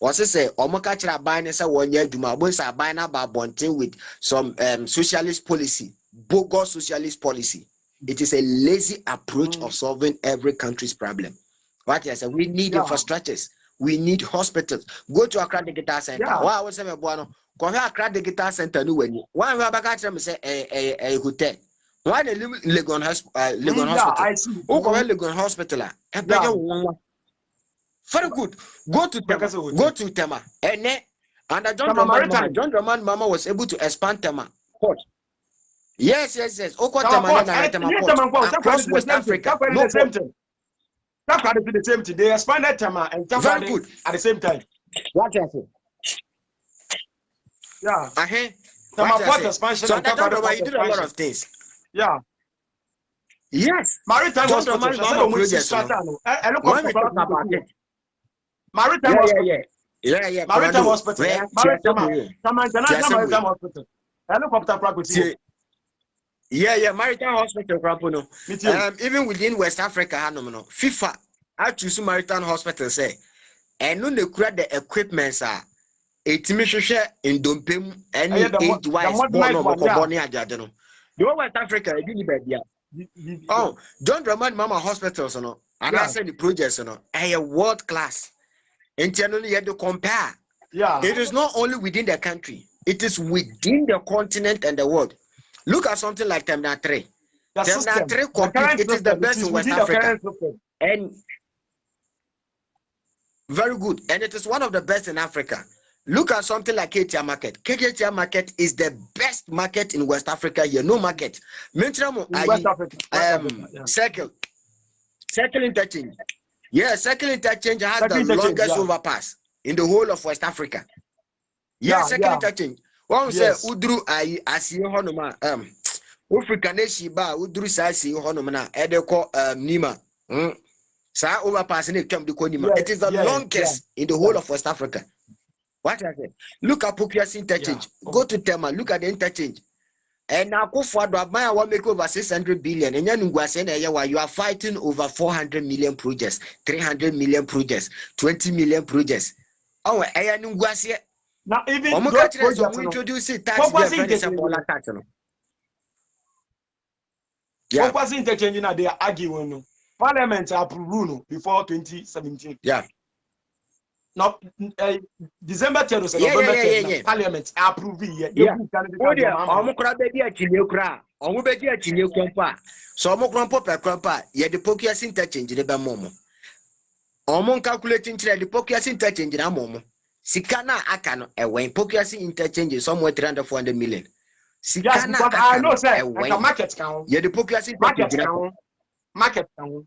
Omokachira buying say 1 year Juma boys are buying about bunting with some socialist policy, bogus socialist policy. It is a lazy approach of solving every country's problem. What I said, we need infrastructures, we need hospitals. Go to Accra Digital Center. Why I was saying, Buano, go to Accra Digital Center. No, when you one we back say a hotel. Why the Legon Hospital? Who go Legon Hospital? Very good. Go to Tema. And John Dramani Mama was able to expand Tema port. Yes. Tema across West Africa. That Friday the same thing. They expanded Tema and Friday Very good. at the same time. What you say? Yeah. Tema port expansion. So and that Friday you did a lot of things. Yeah. Yes. Maritime hospital. When we talk about it. Maritime hospital. Yeah. Maritime hospital. International Maritime hospital. Helicopter property. Yeah, Maritime Hospital. Even within West Africa, FIFA, I choose Maritime Hospital say, and no, they create the equipments are. Share in Dompem any age-wise born or Boboni. The West Africa, oh, John Dramani Mama Hospitals, and I said the projects, a world class. Internally, you have to compare. Yeah. It is not only within the country, it is within the continent and the world. Look at something like Terminal 3. Terminal 3 complete, it is the best in West Africa. And very good. And it is one of the best in Africa. Look at something like KTR Market. KTR Market is the best market in West Africa here. No market. Circle Interchange. Yeah, Circle Interchange has the longest overpass in the whole of West Africa. Yeah, Circle Interchange. One say Udru Asi Honoma Africa Neshiba Udru Sasi Honomana Edeko Nima. Sa overpass in the Nima. It is the longest in the whole of West Africa. What I say? Look at Pokias Interchange. Go to Tema, look at the interchange. And now go forward, I want make over 600 billion. And you are fighting over 400 million projects, 300 million projects, 20 million projects. Oh, now even we introduce it tax tax. Yeah. What was interchanging that they are arguing? Parliament approved before 2017. Yeah. Now, December 10th, November 10th, Parliament approved it. Yeah. So, the Pokias interchange the Bamomo. Omon calculating the Pokias interchange in a momo. Sikana Akano, a way Pokias interchange is somewhere 300 400 million. Sikana Akano, say, like a market count. Yeah, the Pokias market count.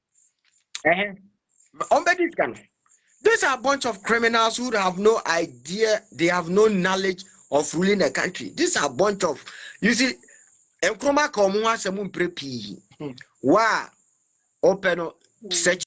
These are a bunch of criminals who have no idea, they have no knowledge of ruling a country. These are a bunch of, you see, Nkrumah Komuwa Semun Prepi. Wa open search